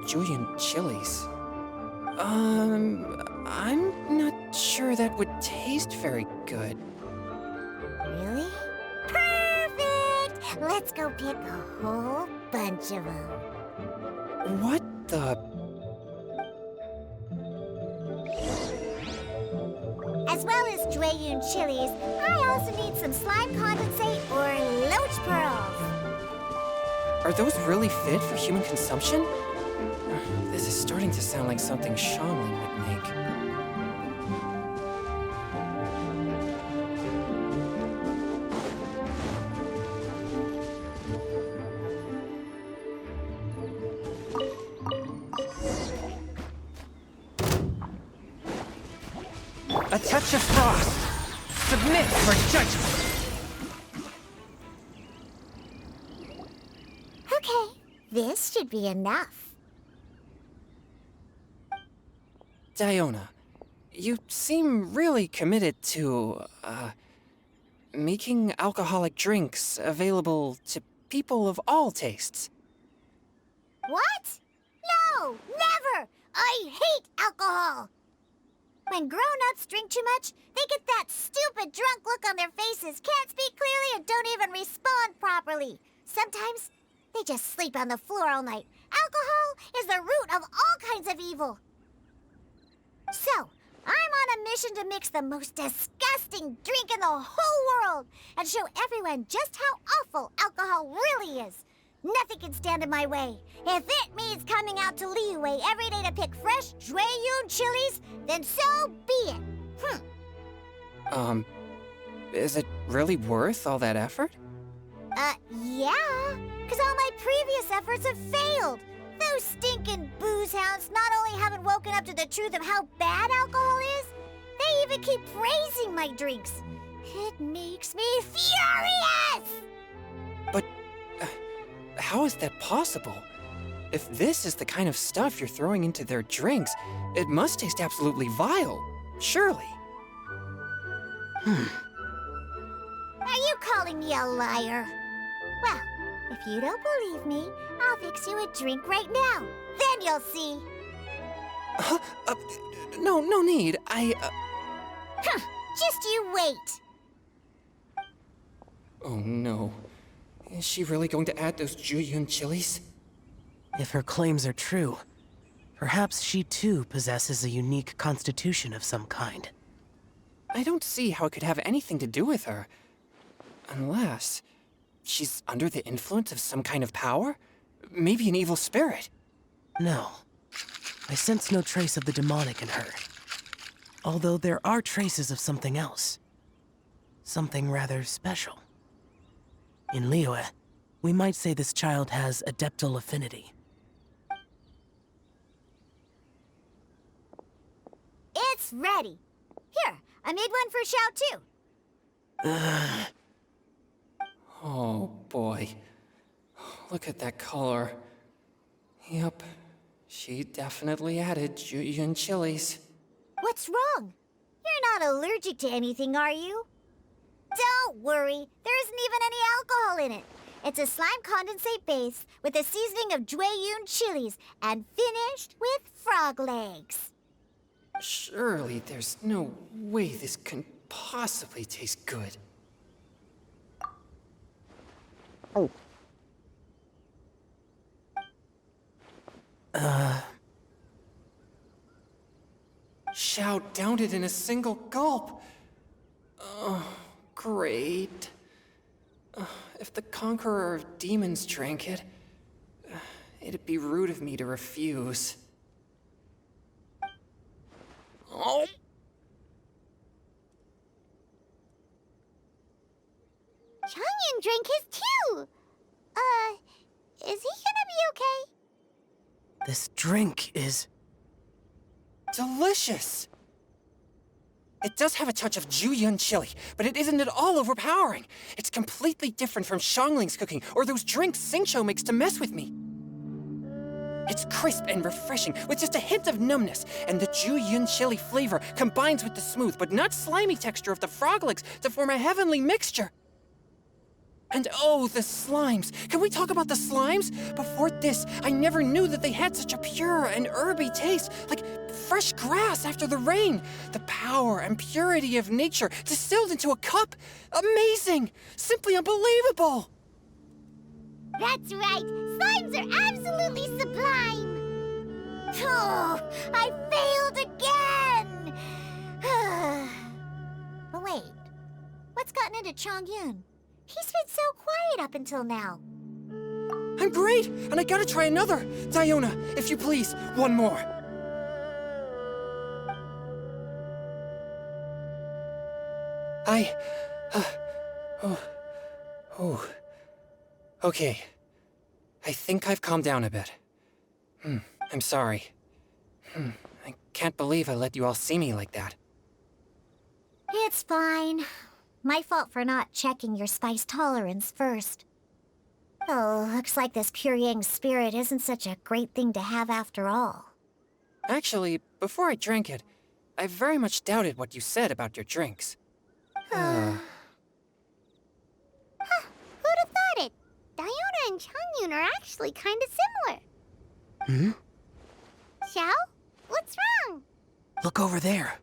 Julian chilies. I'm not sure that would taste very good. Really? Perfect! Let's go pick a whole bunch of them. What the... As well as Jueyun chilies, I also need some slime condensate or loach pearls. Are those really fit for human consumption? This is starting to sound like something Shamlin would make. A touch of frost! Submit for judgment! Okay, this should be enough. Diona, you seem really committed to, making alcoholic drinks available to people of all tastes. What? No, never! I hate alcohol! When grown-ups drink too much, they get that stupid drunk look on their faces, can't speak clearly, and don't even respond properly. Sometimes, they just sleep on the floor all night. Alcohol is the root of all kinds of evil. So, I'm on a mission to mix the most disgusting drink in the whole world and show everyone just how awful alcohol really is. Nothing can stand in my way. If it means coming out to Liyue every day to pick fresh Jueyun chilies, then so be it. Is it really worth all that effort? Yeah, because all my previous efforts have failed. Those stinking booze hounds not only haven't woken up to the truth of how bad alcohol is, they even keep praising my drinks. It makes me furious! But how is that possible? If this is the kind of stuff you're throwing into their drinks, it must taste absolutely vile, surely. Are you calling me a liar? Well, if you don't believe me, I'll fix you a drink right now. Then you'll see. No need. Just you wait. Oh no. Is she really going to add those Jueyun chilies? If her claims are true, perhaps she too possesses a unique constitution of some kind. I don't see how it could have anything to do with her. Unless she's under the influence of some kind of power? Maybe an evil spirit. No. I sense no trace of the demonic in her. Although there are traces of something else. Something rather special. In Liyue, we might say this child has adeptal affinity. It's ready. Here, I made one for Xiao too. Oh boy. Look at that color. Yep. She definitely added Jueyun chilies. What's wrong? You're not allergic to anything, are you? Don't worry, there isn't even any alcohol in it. It's a slime condensate base with a seasoning of Jueyun chilies and finished with frog legs. Surely there's no way this can possibly taste good. Xiao downed it in a single gulp. Oh, great. If the Conqueror of Demons drank it, it'd be rude of me to refuse. Oh. Changyan drank his too. Is he gonna be okay? This drink is... delicious! It does have a touch of Jueyun chili, but it isn't at all overpowering. It's completely different from Xiangling's cooking or those drinks Xingqiu makes to mess with me. It's crisp and refreshing, with just a hint of numbness, and the Jueyun chili flavor combines with the smooth but not slimy texture of the frog legs to form a heavenly mixture. And oh, the slimes! Can we talk about the slimes? Before this, I never knew that they had such a pure and herby taste, like fresh grass after the rain. The power and purity of nature distilled into a cup. Amazing! Simply unbelievable! That's right, slimes are absolutely sublime. Oh, I failed again! But wait, what's gotten into Chongyun? He's been so quiet up until now. I'm great, and I gotta try another. Diona, if you please, one more. Okay. I think I've calmed down a bit. I'm sorry. I can't believe I let you all see me like that. It's fine. My fault for not checking your spice tolerance first. Oh, looks like this pure yang spirit isn't such a great thing to have after all. Actually, before I drank it, I very much doubted what you said about your drinks. Who'd have thought it? Diona and Chongyun are actually kind of similar. Xiao? What's wrong? Look over there.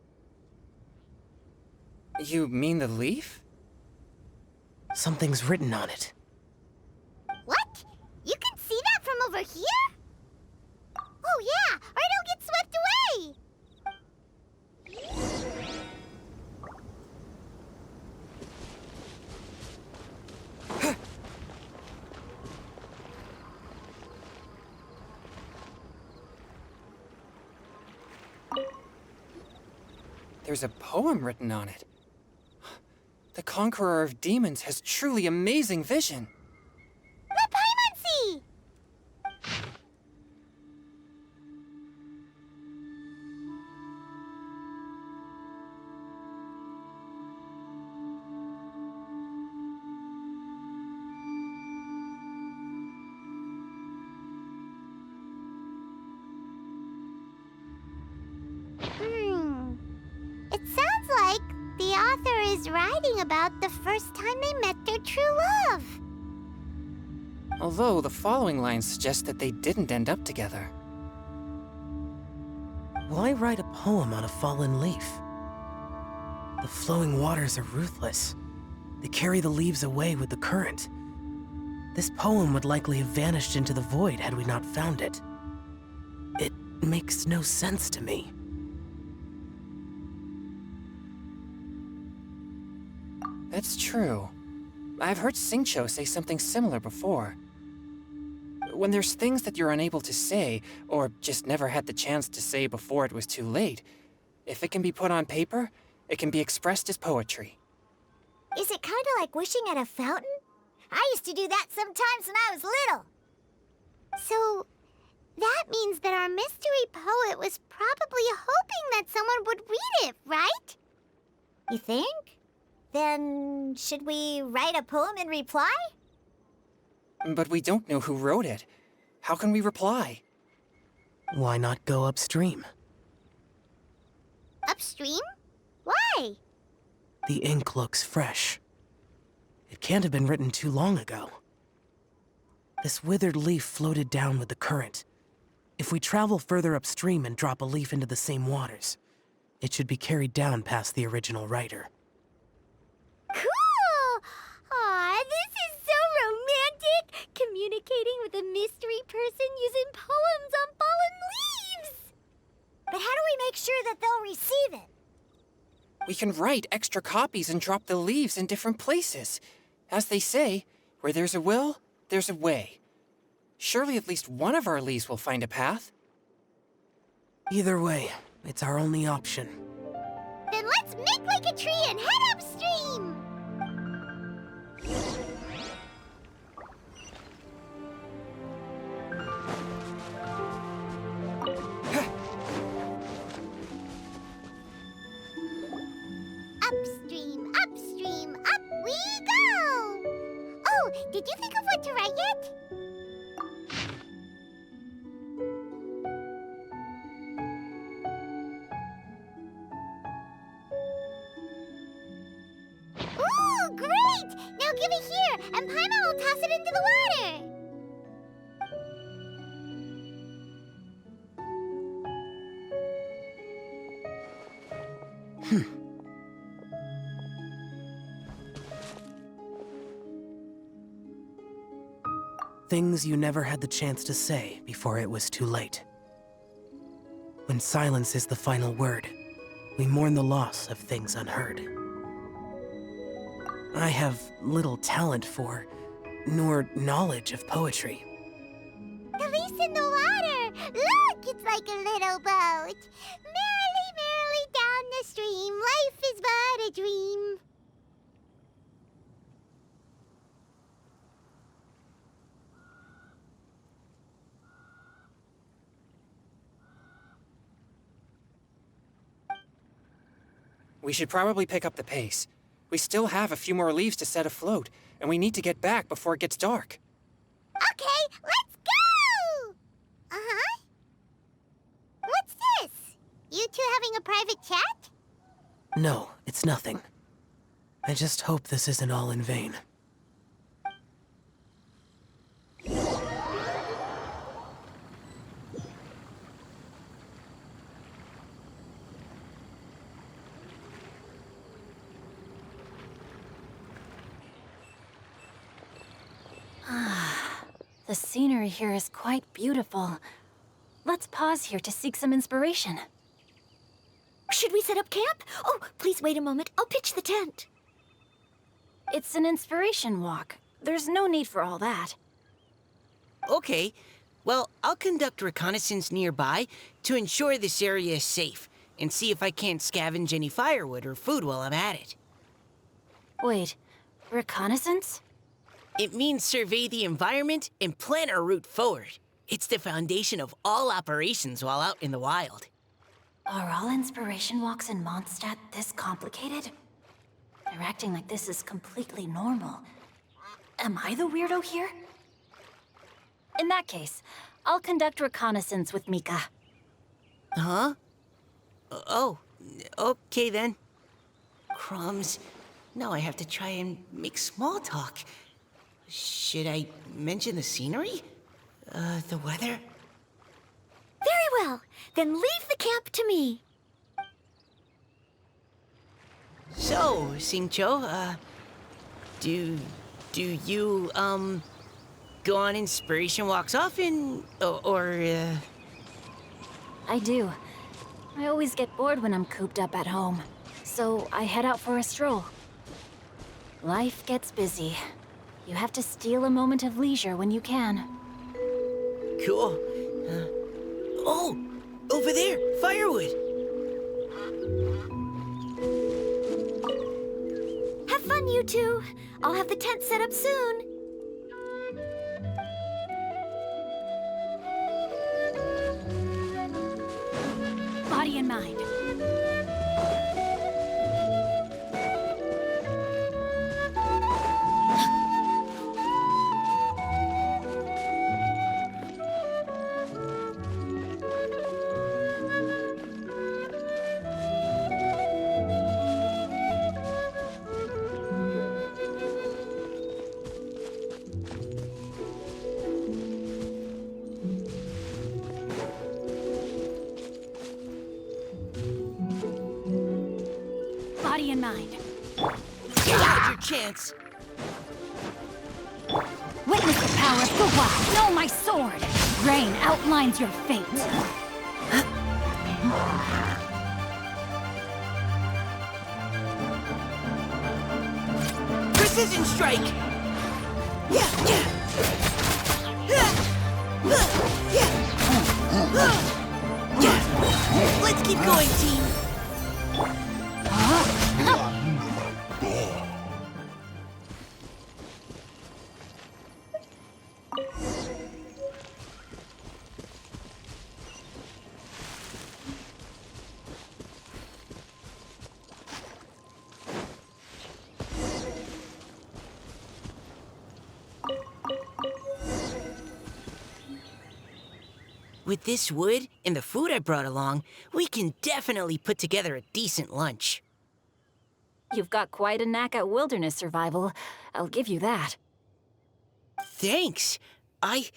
You mean the leaf? Something's written on it. What? You can see that from over here? Oh yeah, or it'll get swept away! There's a poem written on it. The Conqueror of Demons has truly amazing vision. Let Paimon see! It sounds like the author is writing about the first time they met their true love. Although the following lines suggest that they didn't end up together. Why write a poem on a fallen leaf? The flowing waters are ruthless. They carry the leaves away with the current. This poem would likely have vanished into the void had we not found it. It makes no sense to me. That's true. I've heard Xingqiu say something similar before. When there's things that you're unable to say, or just never had the chance to say before it was too late, if it can be put on paper, it can be expressed as poetry. Is it kind of like wishing at a fountain? I used to do that sometimes when I was little. So, that means that our mystery poet was probably hoping that someone would read it, right? You think? Then, should we write a poem in reply? But we don't know who wrote it. How can we reply? Why not go upstream? Upstream? Why? The ink looks fresh. It can't have been written too long ago. This withered leaf floated down with the current. If we travel further upstream and drop a leaf into the same waters, it should be carried down past the original writer. Cool! Aw, this is so romantic! Communicating with a mystery person using poems on fallen leaves! But how do we make sure that they'll receive it? We can write extra copies and drop the leaves in different places. As they say, where there's a will, there's a way. Surely at least one of our leaves will find a path. Either way, it's our only option. Then let's make like a tree and head upstream! Upstream, upstream, up we go! Oh, did you think of what to write yet? Ooh, great! Now give it here, and Paimon will toss it into the water! Things you never had the chance to say before it was too late. When silence is the final word, we mourn the loss of things unheard. I have little talent for, nor knowledge of poetry. The leaf's in the water! Look, it's like a little boat! Merrily, merrily down the stream, life is but a dream. We should probably pick up the pace. We still have a few more leaves to set afloat, and we need to get back before it gets dark. Okay, let's go! Uh-huh. What's this? You two having a private chat? No, it's nothing. I just hope this isn't all in vain. The scenery here is quite beautiful. Let's pause here to seek some inspiration. Should we set up camp? Oh, please wait a moment. I'll pitch the tent. It's an inspiration walk. There's no need for all that. Okay. Well, I'll conduct reconnaissance nearby to ensure this area is safe, and see if I can't scavenge any firewood or food while I'm at it. Wait, reconnaissance? It means survey the environment and plan our route forward. It's the foundation of all operations while out in the wild. Are all inspiration walks in Mondstadt this complicated? They're acting like this is completely normal. Am I the weirdo here? In that case, I'll conduct reconnaissance with Mika. Huh? Oh, okay then. Crumbs. Now I have to try and make small talk. Should I mention the scenery? The weather? Very well. Then leave the camp to me. So, Singcho, do you, go on inspiration walks often, or I do. I always get bored when I'm cooped up at home, so I head out for a stroll. Life gets busy. You have to steal a moment of leisure when you can. Cool. Oh, over there, firewood. Have fun, you two. I'll have the tent set up soon. Body and mind. Body and mind. You had your chance. Witness the power of Gua. Know my sword. Rain outlines your fate. Precision strike. Let's keep going, team. With this wood and the food I brought along, we can definitely put together a decent lunch. You've got quite a knack at wilderness survival. I'll give you that. Thanks. I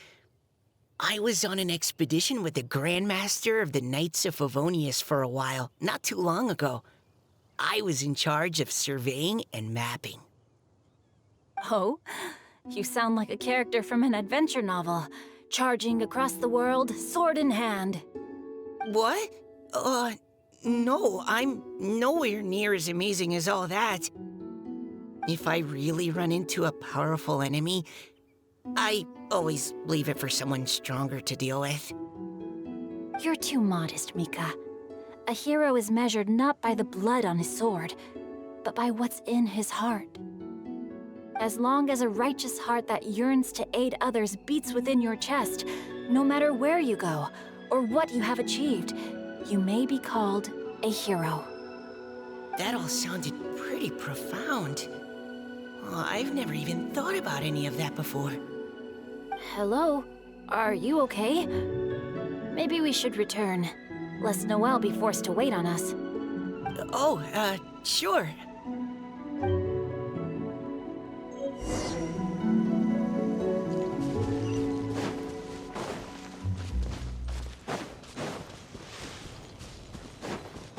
was on an expedition with the Grandmaster of the Knights of Favonius for a while, not too long ago. I was in charge of surveying and mapping. Oh? You sound like a character from an adventure novel. Charging across the world, sword in hand. What? No, I'm nowhere near as amazing as all that. If I really run into a powerful enemy, I always leave it for someone stronger to deal with. You're too modest, Mika. A hero is measured not by the blood on his sword, but by what's in his heart. As long as a righteous heart that yearns to aid others beats within your chest, no matter where you go or what you have achieved, you may be called a hero. That all sounded pretty profound. Oh, I've never even thought about any of that before. Hello? Are you okay? Maybe we should return, lest Noelle be forced to wait on us. Oh, sure.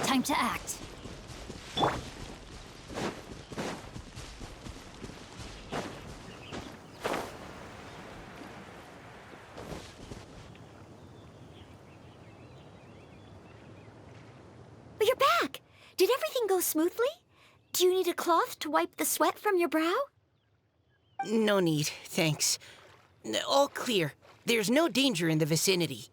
Time to act. Did everything go smoothly? Do you need a cloth to wipe the sweat from your brow? No need, thanks. All clear. There's no danger in the vicinity.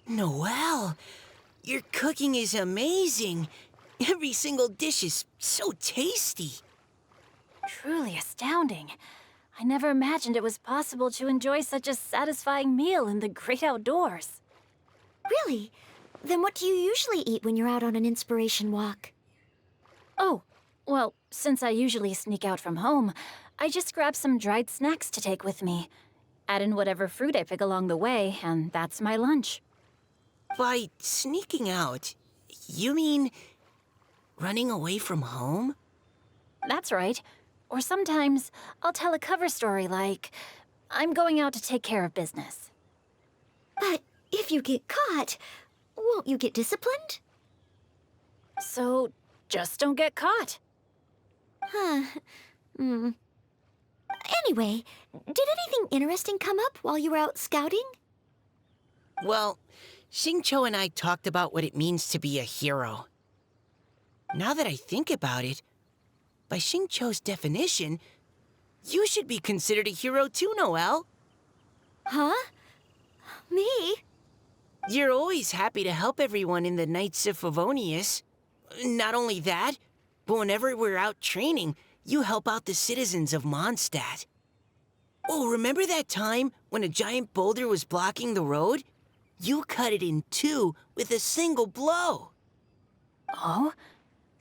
Noelle, your cooking is amazing. Every single dish is so tasty. Truly astounding. I never imagined it was possible to enjoy such a satisfying meal in the great outdoors. Really? Then what do you usually eat when you're out on an inspiration walk? Oh, well, since I usually sneak out from home, I just grab some dried snacks to take with me. Add in whatever fruit I pick along the way, and that's my lunch. By sneaking out, you mean running away from home? That's right. Or sometimes I'll tell a cover story like, I'm going out to take care of business. But if you get caught, won't you get disciplined? So just don't get caught. Huh. Anyway, did anything interesting come up while you were out scouting? Well, Xingqiu and I talked about what it means to be a hero. Now that I think about it, by Xingqiu's definition, you should be considered a hero too, Noelle. Huh? Me? You're always happy to help everyone in the Knights of Favonius. Not only that, but whenever we're out training, you help out the citizens of Mondstadt. Oh, remember that time when a giant boulder was blocking the road? You cut it in two with a single blow. Oh?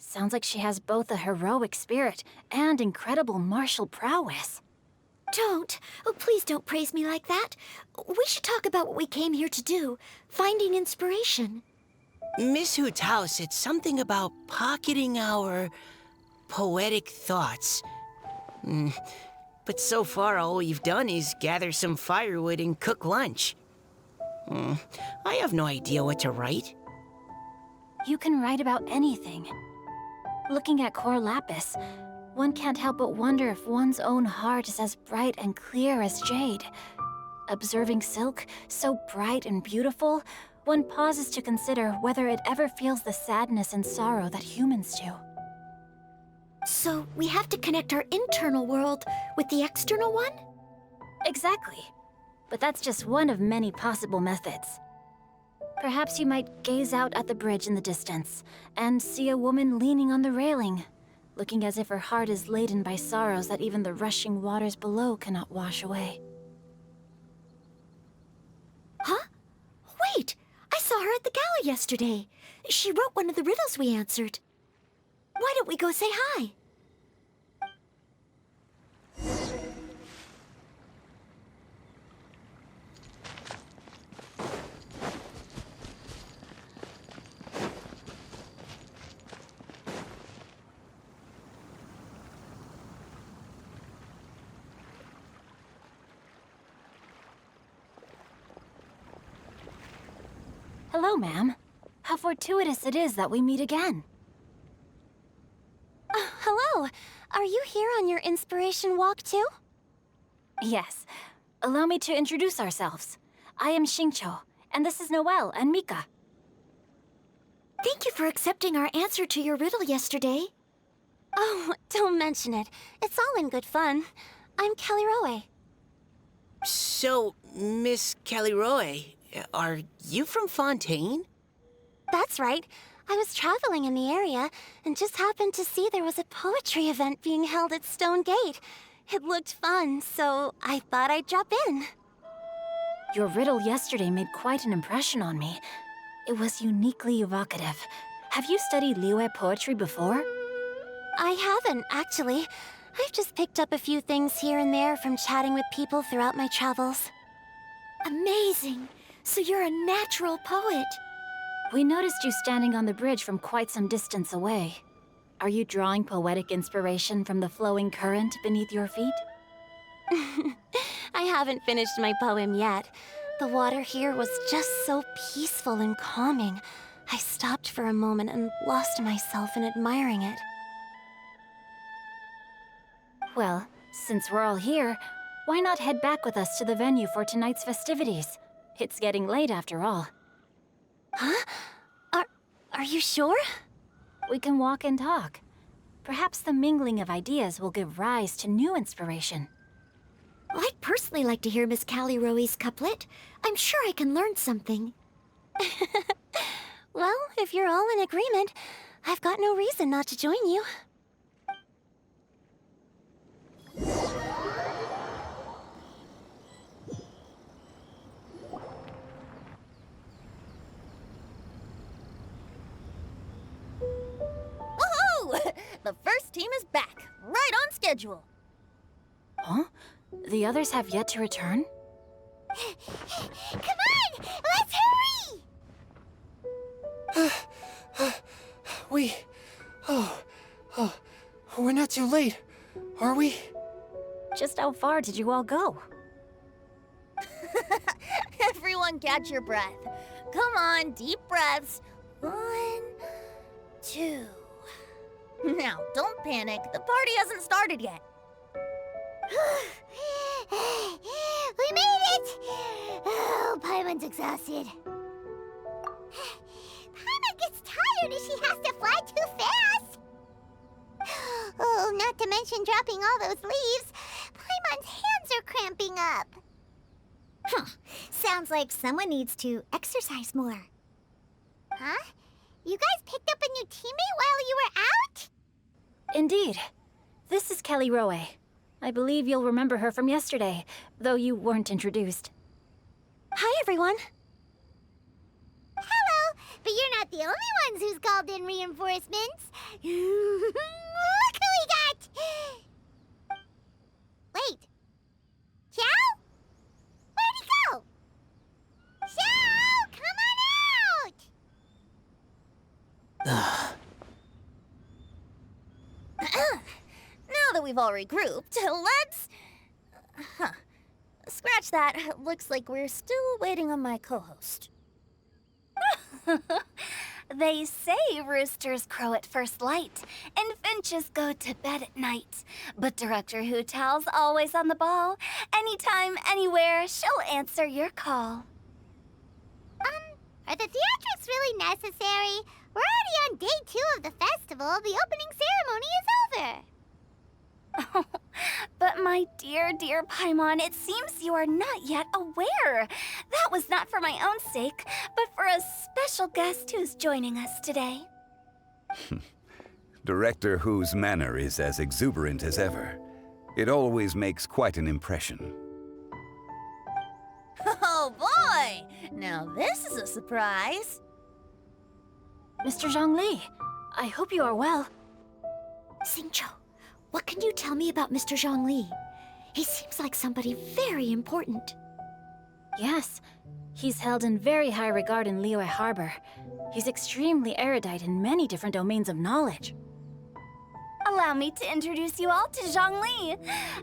Sounds like she has both a heroic spirit and incredible martial prowess. Don't. Oh, please don't praise me like that. We should talk about what we came here to do, finding inspiration. Miss Hu Tao said something about pocketing our poetic thoughts. But so far, all we've done is gather some firewood and cook lunch. I have no idea what to write. You can write about anything. Looking at Core Lapis, one can't help but wonder if one's own heart is as bright and clear as jade. Observing silk, so bright and beautiful, one pauses to consider whether it ever feels the sadness and sorrow that humans do. So we have to connect our internal world with the external one? Exactly. But that's just one of many possible methods. Perhaps you might gaze out at the bridge in the distance and see a woman leaning on the railing, looking as if her heart is laden by sorrows that even the rushing waters below cannot wash away. Huh? Wait! I saw her at the gala yesterday. She wrote one of the riddles we answered. Why don't we go say hi? Hello, ma'am. How fortuitous it is that we meet again. Hello. Are you here on your inspiration walk too? Yes. Allow me to introduce ourselves. I am Xingqiu, and this is Noelle and Mika. Thank you for accepting our answer to your riddle yesterday. Oh, don't mention it. It's all in good fun. I'm Caliroe. So, Miss Caliroe, are you from Fontaine? That's right. I was traveling in the area and just happened to see there was a poetry event being held at Stone Gate. It looked fun, so I thought I'd drop in. Your riddle yesterday made quite an impression on me. It was uniquely evocative. Have you studied Liyue poetry before? I haven't, actually. I've just picked up a few things here and there from chatting with people throughout my travels. Amazing! So you're a natural poet. We noticed you standing on the bridge from quite some distance away. Are you drawing poetic inspiration from the flowing current beneath your feet? I haven't finished my poem yet. The water here was just so peaceful and calming. I stopped for a moment and lost myself in admiring it. Well, since we're all here, Why not head back with us to the venue for tonight's festivities? It's getting late after all. Huh? Are you sure? We can walk and talk. Perhaps the mingling of ideas will give rise to new inspiration. I'd personally like to hear Miss Callie Rowe's couplet. I'm sure I can learn something. Well, if you're all in agreement, I've got no reason not to join you. Woohoo! The first team is back, right on schedule. Huh? The others have yet to return? Come on! Let's hurry! We're not too late, are we? Just how far did you all go? Everyone catch your breath. Come on, deep breaths. 1, 2. Now, don't panic. The party hasn't started yet. We made it! Oh, Paimon's exhausted. Paimon gets tired if she has to fly too fast. Oh, not to mention dropping all those leaves. Paimon's hands are cramping up. Sounds like someone needs to exercise more. Huh? You guys picked up a new teammate while you were out? Indeed. This is Callie Rowe. I believe you'll remember her from yesterday, though you weren't introduced. Hi, everyone. Hello, but you're not the only ones who's called in reinforcements. Look who we got! Wait. Ciao? Where'd he go? Ciao! Come on out! Now that we've all regrouped, let's... Scratch that. Looks like we're still waiting on my co-host. They say roosters crow at first light, and finches go to bed at night. But Director Hu Tao's always on the ball. Anytime, anywhere, she'll answer your call. Are the theatrics really necessary? We're already on day 2 of the festival. The opening ceremony is over. But my dear, dear Paimon, it seems you are not yet aware. That was not for my own sake, but for a special guest who's joining us today. Director Hu's manner is as exuberant as ever. It always makes quite an impression. Oh boy! Now this is a surprise. Mr. Zhongli, I hope you are well. Xingqiu, what can you tell me about Mr. Zhongli? He seems like somebody very important. Yes, he's held in very high regard in Liyue Harbor. He's extremely erudite in many different domains of knowledge. Allow me to introduce you all to Zhang Li,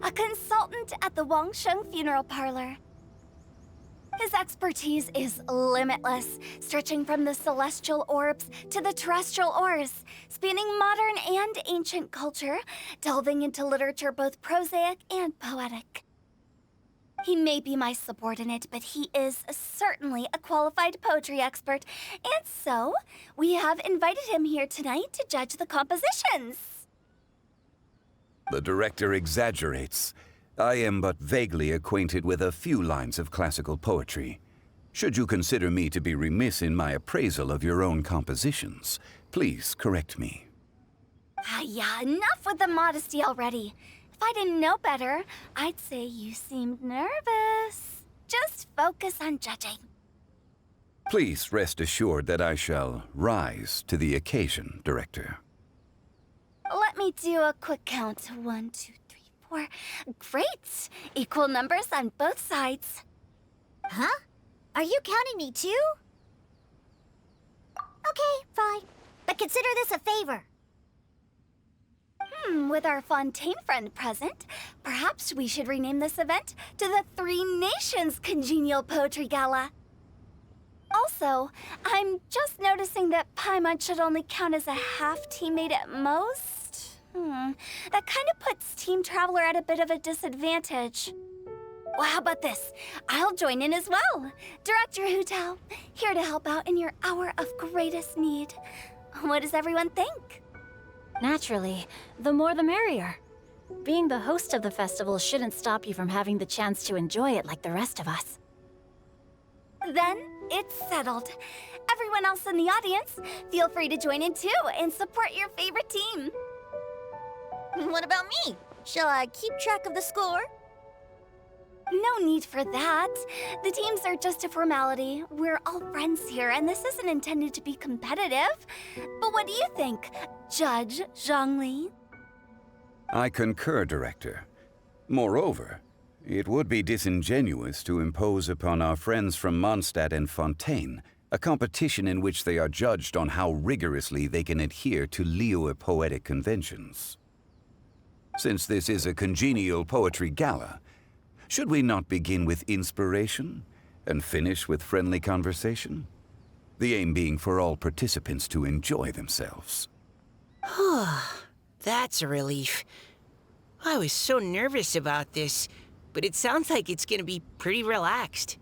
a consultant at the Wangsheng Funeral Parlor. His expertise is limitless, stretching from the celestial orbs to the terrestrial ores, spanning modern and ancient culture, delving into literature both prosaic and poetic. He may be my subordinate, but he is certainly a qualified poetry expert, and so we have invited him here tonight to judge the compositions. The director exaggerates. I am but vaguely acquainted with a few lines of classical poetry. Should you consider me to be remiss in my appraisal of your own compositions, please correct me. Yeah, enough with the modesty already. If I didn't know better, I'd say you seemed nervous. Just focus on judging. Please rest assured that I shall rise to the occasion, Director. Let me do a quick count. 1, 2, 3, 4. Great! Equal numbers on both sides. Huh? Are you counting me too? Okay, fine. But consider this a favor. With our Fontaine friend present, perhaps we should rename this event to the Three Nations Congenial Poetry Gala. Also, I'm just noticing that Paimon should only count as a half teammate at most. That kind of puts Team Traveler at a bit of a disadvantage. Well, how about this? I'll join in as well. Director Hu Tao, here to help out in your hour of greatest need. What does everyone think? Naturally, the more the merrier. Being the host of the festival shouldn't stop you from having the chance to enjoy it like the rest of us. Then it's settled. Everyone else in the audience, feel free to join in too and support your favorite team. What about me? Shall I keep track of the score? No need for that. The teams are just a formality. We're all friends here, and this isn't intended to be competitive. But what do you think, Judge Zhongli? I concur, Director. Moreover, it would be disingenuous to impose upon our friends from Mondstadt and Fontaine a competition in which they are judged on how rigorously they can adhere to Liyue poetic conventions. Since this is a congenial poetry gala, should we not begin with inspiration and finish with friendly conversation? The aim being for all participants to enjoy themselves. That's a relief. I was so nervous about this, but it sounds like it's gonna be pretty relaxed.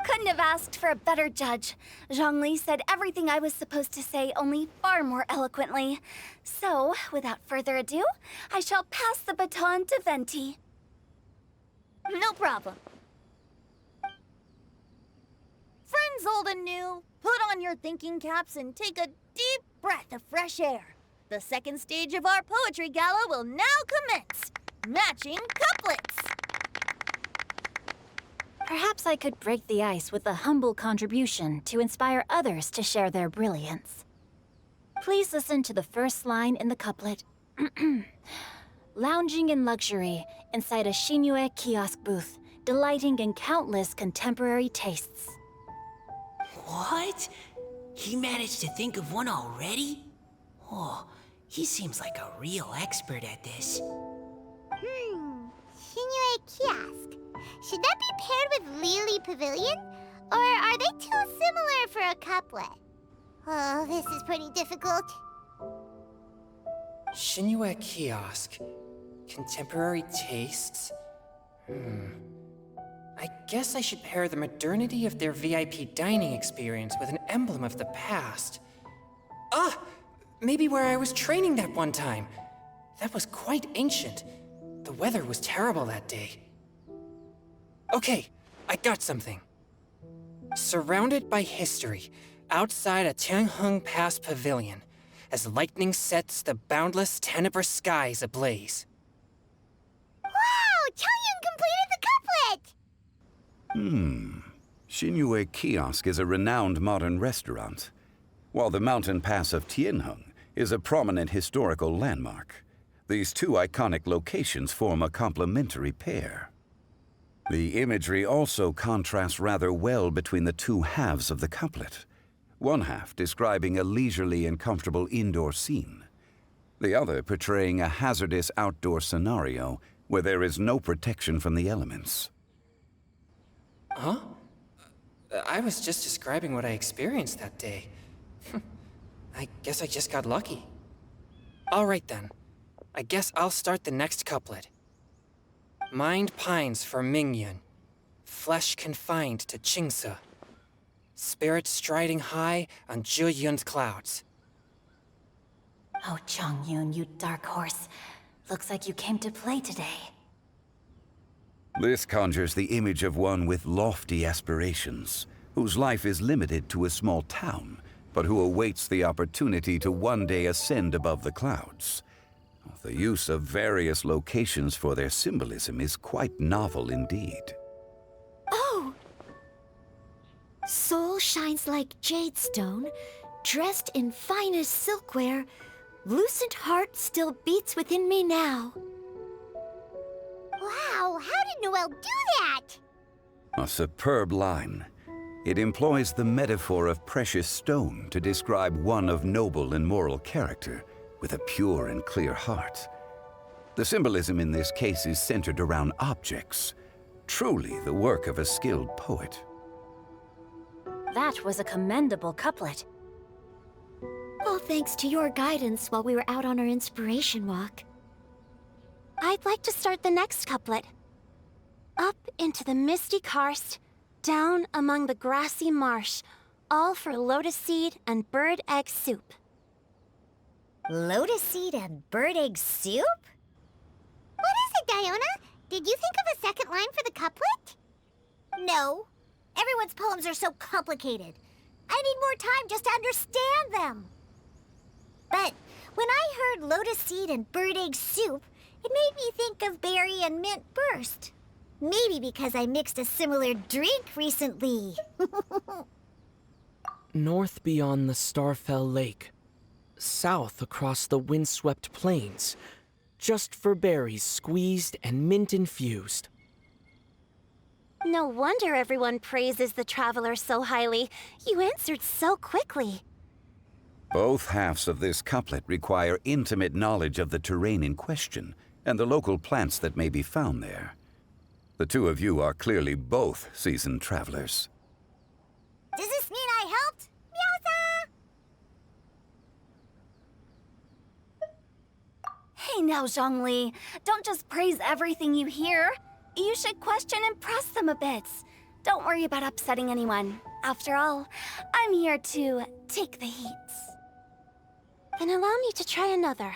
Couldn't have asked for a better judge. Zhongli said everything I was supposed to say, only far more eloquently. So, without further ado, I shall pass the baton to Venti. No problem. Friends old and new, put on your thinking caps and take a deep breath of fresh air. The second stage of our poetry gala will now commence. Matching couplets. Perhaps I could break the ice with a humble contribution to inspire others to share their brilliance. Please listen to the first line in the couplet. Lounging in luxury inside a Shinue kiosk booth, delighting in countless contemporary tastes. What? He managed to think of one already? Oh, he seems like a real expert at this. Shinue Kiosk. Should that be paired with Lily Pavilion? Or are they too similar for a couplet? Oh, this is pretty difficult. Shinue Kiosk. Contemporary tastes? I guess I should pair the modernity of their VIP dining experience with an emblem of the past. Ah! Maybe where I was training that one time. That was quite ancient. The weather was terrible that day. Okay, I got something. Surrounded by history, outside a Tianheng Pass pavilion, as lightning sets the boundless tenebrous skies ablaze. Wow! Chongyun completed the couplet! Shinue Kiosk is a renowned modern restaurant, while the mountain pass of Tianheng is a prominent historical landmark. These two iconic locations form a complementary pair. The imagery also contrasts rather well between the two halves of the couplet. One half describing a leisurely and comfortable indoor scene, the other portraying a hazardous outdoor scenario where there is no protection from the elements. Huh? I was just describing what I experienced that day. I guess I just got lucky. All right then. I guess I'll start the next couplet. Mind pines for Mingyun, flesh confined to Qingse, spirit striding high on Zheyun's clouds. Oh, Chongyun, you dark horse. Looks like you came to play today. This conjures the image of one with lofty aspirations, whose life is limited to a small town, but who awaits the opportunity to one day ascend above the clouds. The use of various locations for their symbolism is quite novel indeed. Oh! Soul shines like jade stone, dressed in finest silkware. Lucent heart still beats within me now. Wow, how did Noelle do that? A superb line. It employs the metaphor of precious stone to describe one of noble and moral character, with a pure and clear heart. The symbolism in this case is centered around objects, truly the work of a skilled poet. That was a commendable couplet. All thanks to your guidance while we were out on our inspiration walk. I'd like to start the next couplet. Up into the misty karst, down among the grassy marsh, all for lotus seed and bird egg soup. Lotus seed and bird egg soup? What is it, Diona? Did you think of a second line for the couplet? No. Everyone's poems are so complicated. I need more time just to understand them. But when I heard lotus seed and bird egg soup, it made me think of berry and mint burst. Maybe because I mixed a similar drink recently. North beyond the Starfell Lake. South across the windswept plains. Just for berries squeezed and mint infused. No wonder everyone praises the traveler so highly. You answered so quickly. Both halves of this couplet require intimate knowledge of the terrain in question and the local plants that may be found there. The two of you are clearly both seasoned travelers. Does this mean I helped? Meowsa! Hey now, Zhongli. Don't just praise everything you hear. You should question and press them a bit. Don't worry about upsetting anyone. After all, I'm here to take the heat. Then allow me to try another.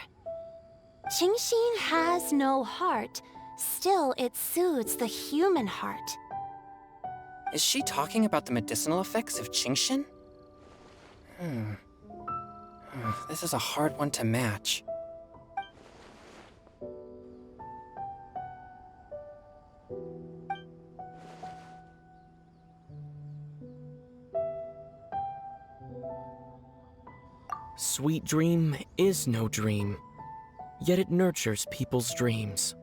Qingxin has no heart. Still, it soothes the human heart. Is she talking about the medicinal effects of Qingxin? This is a hard one to match. Sweet dream is no dream, yet it nurtures people's dreams.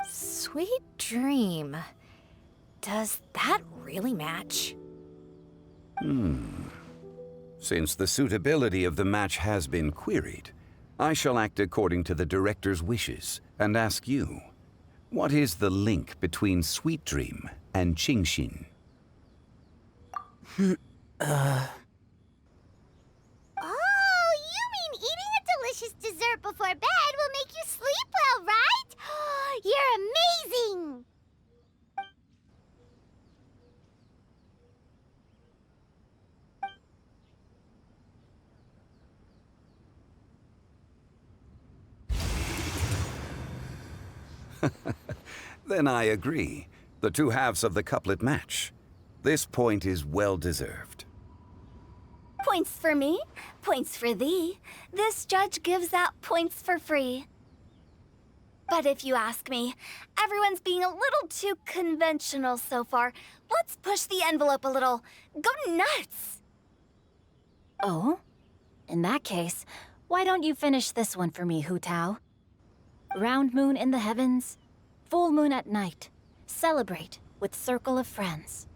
Sweet dream. Does that really match? Since the suitability of the match has been queried, I shall act according to the director's wishes and ask you, what is the link between Sweet Dream and Qingxin? Oh, you mean eating a delicious dessert before bed will make you sleep well, right? You're amazing! Then I agree. The two halves of the couplet match. This point is well deserved. Points for me, points for thee. This judge gives out points for free. But if you ask me, everyone's being a little too conventional so far. Let's push the envelope a little. Go nuts! Oh? In that case, why don't you finish this one for me, Hu Tao? Round moon in the heavens, full moon at night. Celebrate with circle of friends.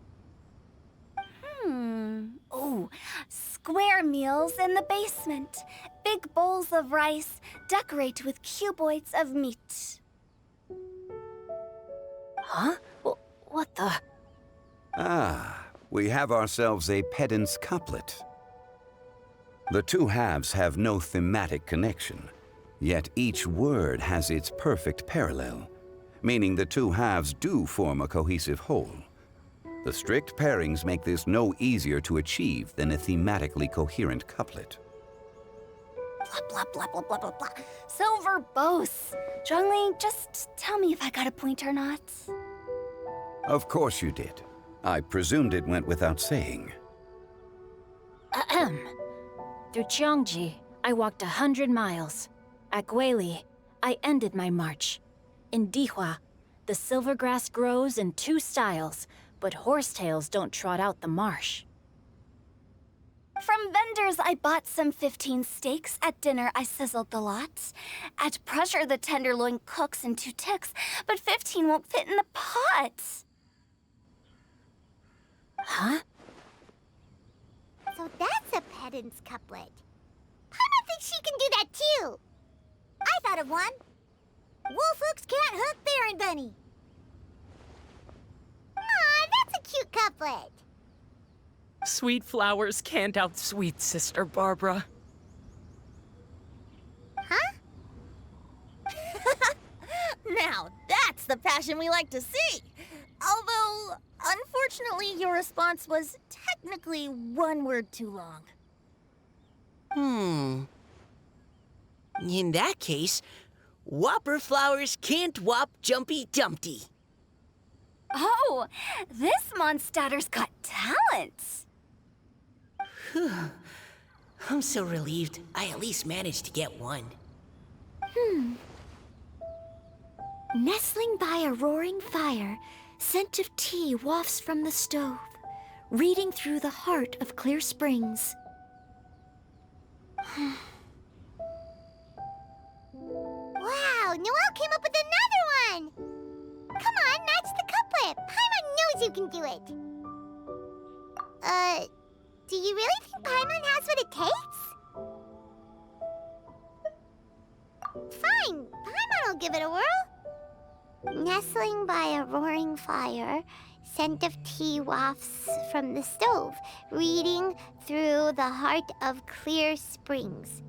Oh, square meals in the basement. Big bowls of rice, decorate with cuboids of meat. Huh? What the? Ah, we have ourselves a pedant's couplet. The two halves have no thematic connection, yet each word has its perfect parallel, meaning the two halves do form a cohesive whole. The strict pairings make this no easier to achieve than a thematically coherent couplet. Blah, blah, blah, blah, blah, blah, blah. So verbose. Zhongli, just tell me if I got a point or not. Of course you did. I presumed it went without saying. Ahem. Through Cheongji, I walked 100 miles. At Guili, I ended my march. In Dihua, the silver grass grows in two styles, but horsetails don't trot out the marsh. From vendors, I bought some 15 steaks. At dinner, I sizzled the lot. At pressure, the tenderloin cooks in 2 ticks, but 15 won't fit in the pot. Huh? So that's a pedant's couplet. Paimon thinks she can do that too. I thought of one. Wolfhooks can't hook Baron Bunny. Aw, that's a cute couplet. Sweet flowers can't outsweet Sister Barbara. Huh? Now that's That's the passion we like to see. Although, unfortunately, your response was technically one word too long. In that case, Whopper flowers can't whop Jumpy Dumpty. Oh, this Mondstadter's got talent. I'm so relieved I at least managed to get one. Nestling by a roaring fire, scent of tea wafts from the stove, reading through the heart of clear springs. Wow, Noelle came up with another one! Come on, match the couplet. Paimon knows you can do it. Do you really think Paimon has what it takes? Fine, Paimon will give it a whirl. Nestling by a roaring fire, scent of tea wafts from the stove, reading through the heart of clear springs.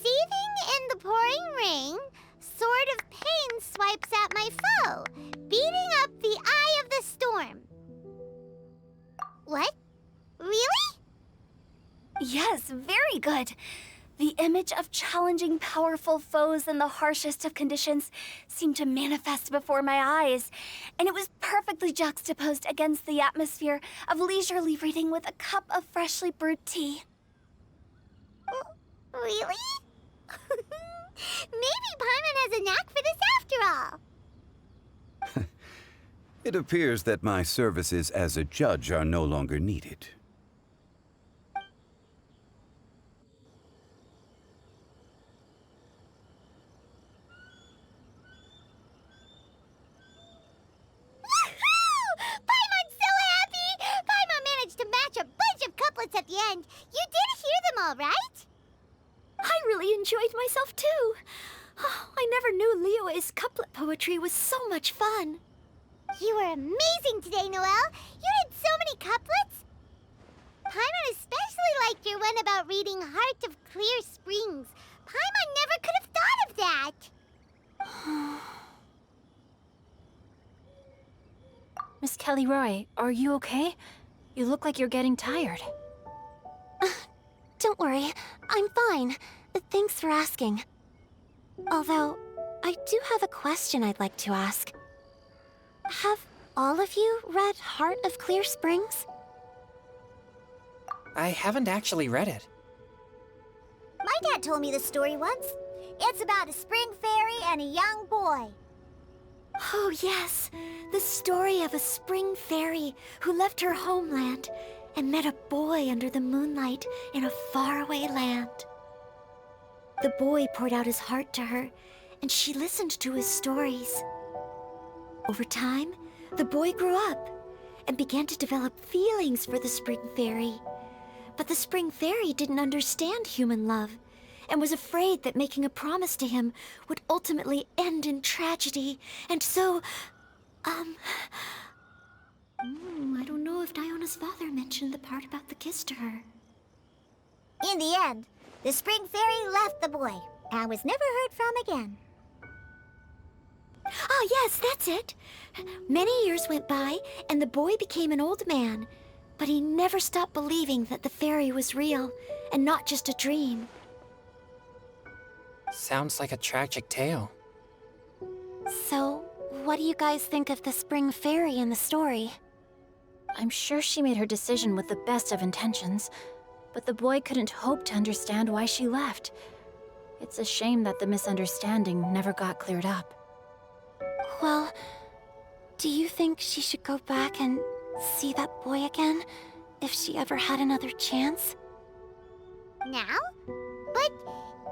Seething in the pouring rain, sword of pain swipes at my foe, beating up the eye of the storm. What? Really? Yes, very good. The image of challenging powerful foes in the harshest of conditions seemed to manifest before my eyes, and it was perfectly juxtaposed against the atmosphere of leisurely reading with a cup of freshly brewed tea. Really? Maybe Paimon has a knack for this after all. It appears that my services as a judge are no longer needed. Paimon's so happy! Paimon managed to match a bunch of couplets at the end. You did hear them all, right? I really enjoyed myself too. Oh, I never knew Liyue's couplet poetry was so much fun. You were amazing today, Noelle. You did so many couplets. Paimon especially liked your one about reading Heart of Clear Springs. Paimon never could have thought of that. Miss Kelly Roy, are you okay? You look like you're getting tired. Don't worry, I'm fine. Thanks for asking. Although, I do have a question I'd like to ask. Have all of you read Heart of Clear Springs? I haven't actually read it. My dad told me this story once. It's about a spring fairy and a young boy. Oh yes, the story of a spring fairy who left her homeland and met a boy under the moonlight in a faraway land. The boy poured out his heart to her, and she listened to his stories. Over time, the boy grew up and began to develop feelings for the spring fairy. But the spring fairy didn't understand human love and was afraid that making a promise to him would ultimately end in tragedy. And so, I don't know if Diona's father mentioned the part about the kiss to her. In the end, the spring fairy left the boy and was never heard from again. Ah, yes, that's it. Many years went by, and the boy became an old man. But he never stopped believing that the fairy was real, and not just a dream. Sounds like a tragic tale. So, what do you guys think of the spring fairy in the story? I'm sure she made her decision with the best of intentions, but the boy couldn't hope to understand why she left. It's a shame that the misunderstanding never got cleared up. Well, do you think she should go back and see that boy again, if she ever had another chance? Now? But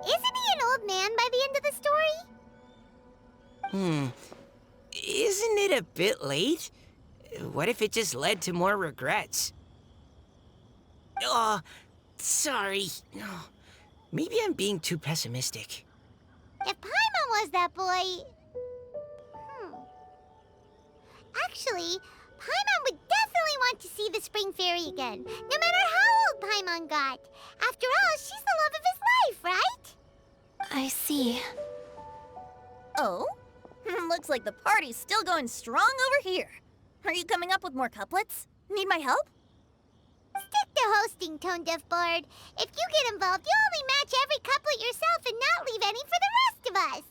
isn't he an old man by the end of the story? Isn't it a bit late? What if it just led to more regrets? Oh, sorry. Oh, maybe I'm being too pessimistic. If Paimon was that boy... Actually, Paimon would definitely want to see the spring fairy again, no matter how old Paimon got. After all, she's the love of his life, right? I see. Oh? Looks like the party's still going strong over here. Are you coming up with more couplets? Need my help? Stick to hosting, Tone Deaf Bard. If you get involved, you'll only match every couplet yourself and not leave any for the rest of us.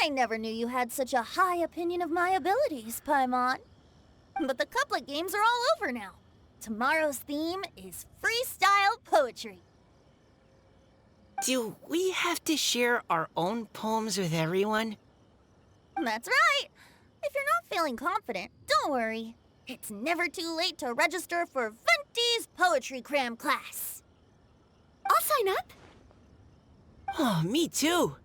I never knew you had such a high opinion of my abilities, Paimon. But the couplet games are all over now. Tomorrow's theme is freestyle poetry. Do we have to share our own poems with everyone? That's right. If you're not feeling confident, don't worry. It's never too late to register for Venti's Poetry Cram class. I'll sign up. Oh, me too.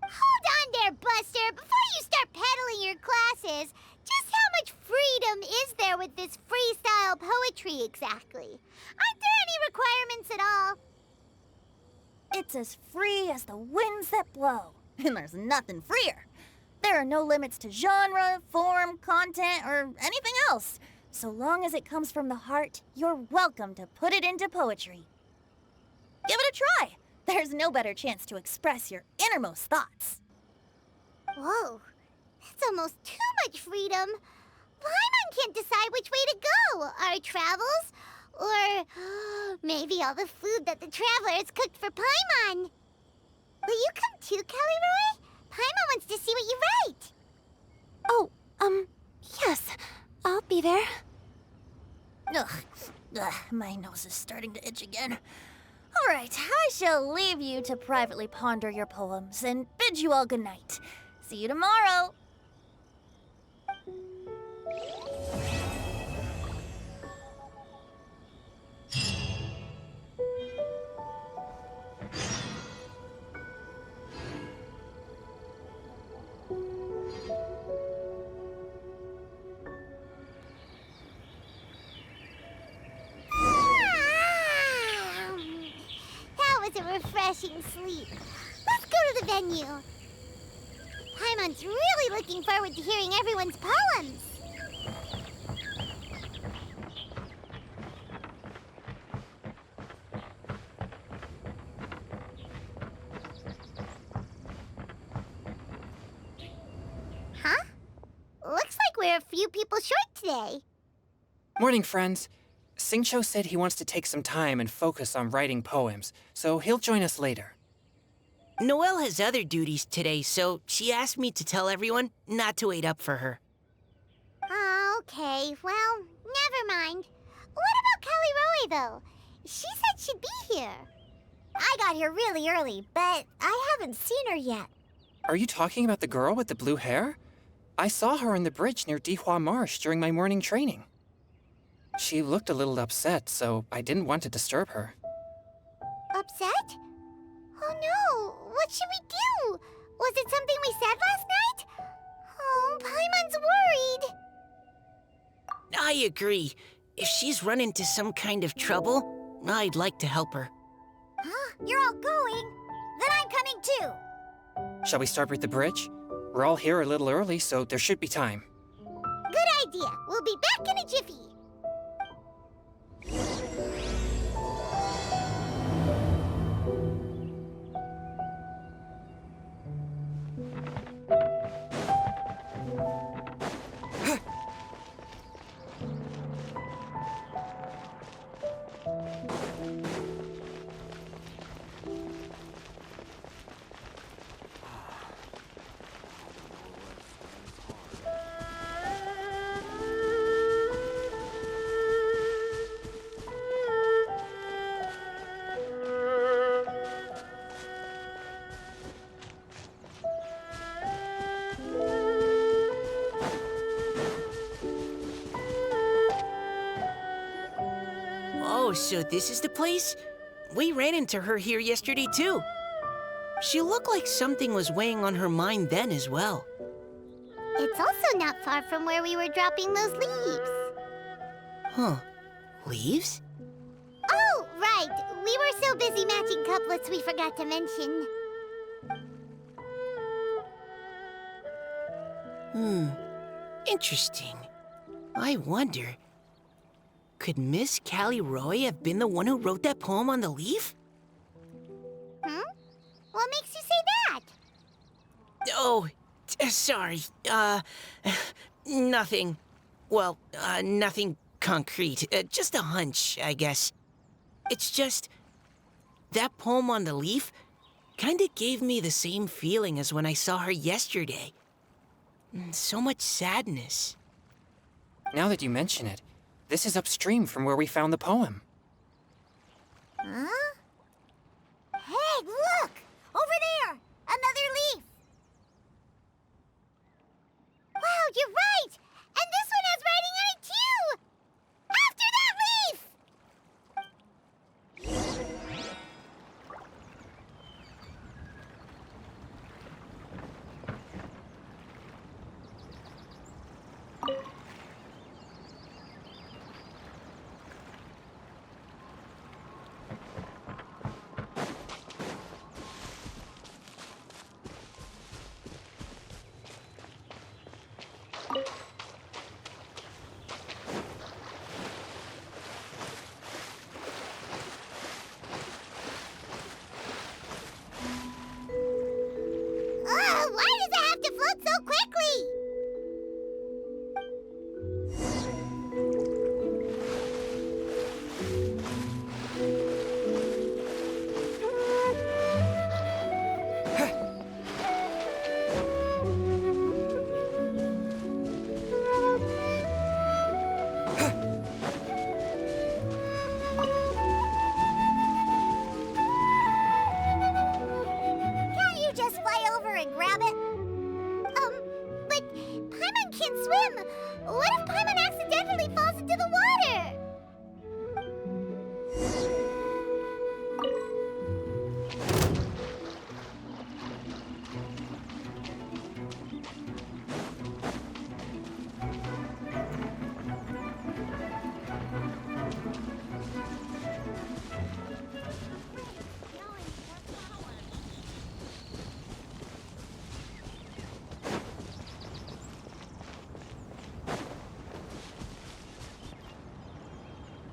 Hold on there, Buster. Before you start peddling your classes, just how much freedom is there with this freestyle poetry exactly? Aren't there any requirements at all? It's as free as the winds that blow, and there's nothing freer. There are no limits to genre, form, content, or anything else. So long as it comes from the heart, you're welcome to put it into poetry. Give it a try. There's no better chance to express your innermost thoughts. Whoa, that's almost too much freedom. Paimon can't decide which way to go. Our travels, or maybe all the food that the travelers cooked for Paimon. Will you come too, Kelly Roy? Paimon wants to see what you write. Oh, yes. I'll be there. Ugh, my nose is starting to itch again. All right, I shall leave you to privately ponder your poems and bid you all good night. See you tomorrow. That was a refreshing sleep. Let's go to the venue. Paimon's really looking forward to hearing everyone's poems. Huh? Looks like we're a few people short today. Morning, friends. Singcho said he wants to take some time and focus on writing poems, so he'll join us later. Noelle has other duties today, so she asked me to tell everyone not to wait up for her. Oh, okay. Well, never mind. What about Kelly Roy, though? She said she'd be here. I got here really early, but I haven't seen her yet. Are you talking about the girl with the blue hair? I saw her on the bridge near Dihua Marsh during my morning training. She looked a little upset, so I didn't want to disturb her. Upset? Oh no! What should we do? Was it something we said last night? Oh, Paimon's worried. I agree. If she's run into some kind of trouble, I'd like to help her. Huh? You're all going? Then I'm coming too. Shall we start with the bridge? We're all here a little early, so there should be time. Good idea. We'll be back in a jiffy. Oh, so this is the place? We ran into her here yesterday, too. She looked like something was weighing on her mind then as well. It's also not far from where we were dropping those leaves. Huh. Leaves? Oh, right. We were so busy matching couplets we forgot to mention. Interesting. I wonder, could Miss Callie Roy have been the one who wrote that poem on the leaf? What makes you say that? Oh, sorry. Nothing. Well, nothing concrete. Just a hunch, I guess. It's just... that poem on the leaf kinda gave me the same feeling as when I saw her yesterday. So much sadness. Now that you mention it, this is upstream from where we found the poem. Huh? Hey, look! Over there! Another leaf! Wow, you're right! And this one has writing on it too! After that leaf! Why does it have to float so quickly? Can't you just fly over and grab it? But Paimon can't swim. What if Paimon accidentally falls into the water?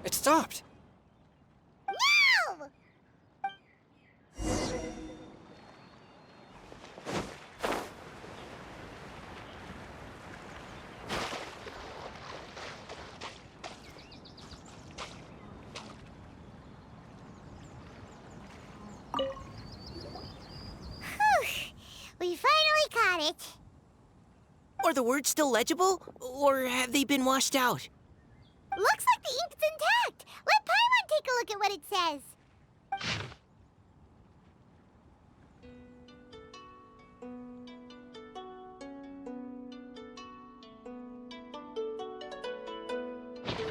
It stopped. No! Whew. We finally caught it. Are the words still legible? Or have they been washed out? Looks like the ink's intact. Let Paimon take a look at what it says.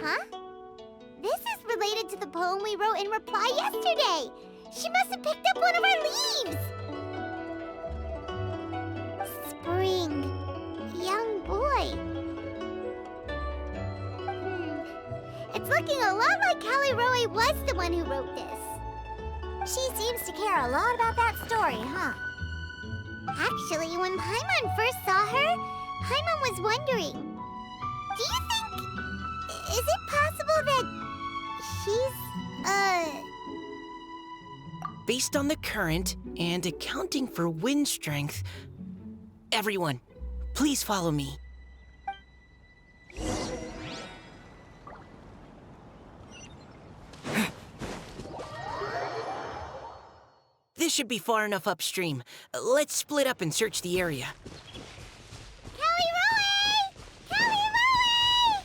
Huh? This is related to the poem we wrote in reply yesterday. She must have picked up one of our leaves. Spring. Young boy. It's looking a lot like Callie Roe was the one who wrote this. She seems to care a lot about that story, huh? Actually, when Paimon first saw her, Paimon was wondering, do you think... is it possible that she's, Based on the current and accounting for wind strength... Everyone, please follow me. This should be far enough upstream. Let's split up and search the area. Callie Roe! Callie Roe!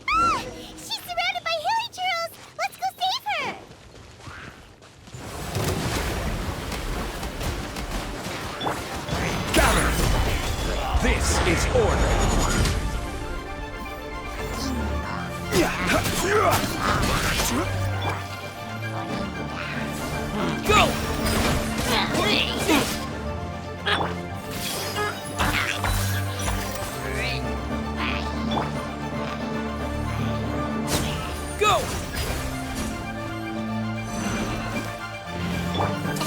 Ah! She's surrounded by hilly churls! Let's go save her! This is order. Go!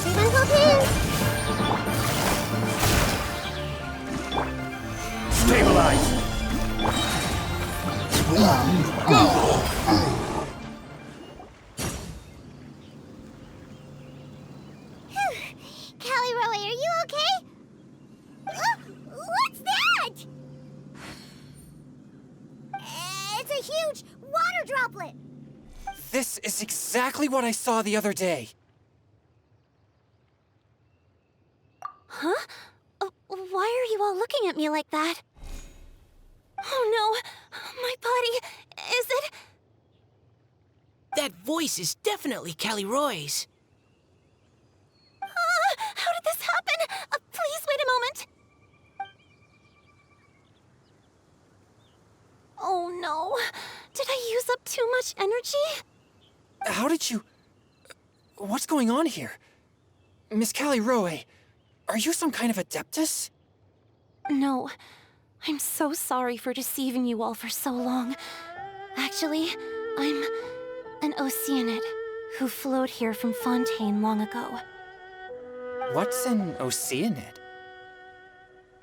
Everyone hold droplet! This is exactly what I saw the other day. Huh? Why are you all looking at me like that? Oh no! My body... is it... That voice is definitely Callie Roy's. How did this happen? Please wait a moment. Oh no. Did I use up too much energy? How did you... What's going on here? Miss Callie Roy, are you some kind of adeptus? No. I'm so sorry for deceiving you all for so long. Actually, I'm an Oceanid who flowed here from Fontaine long ago. What's an Oceanid?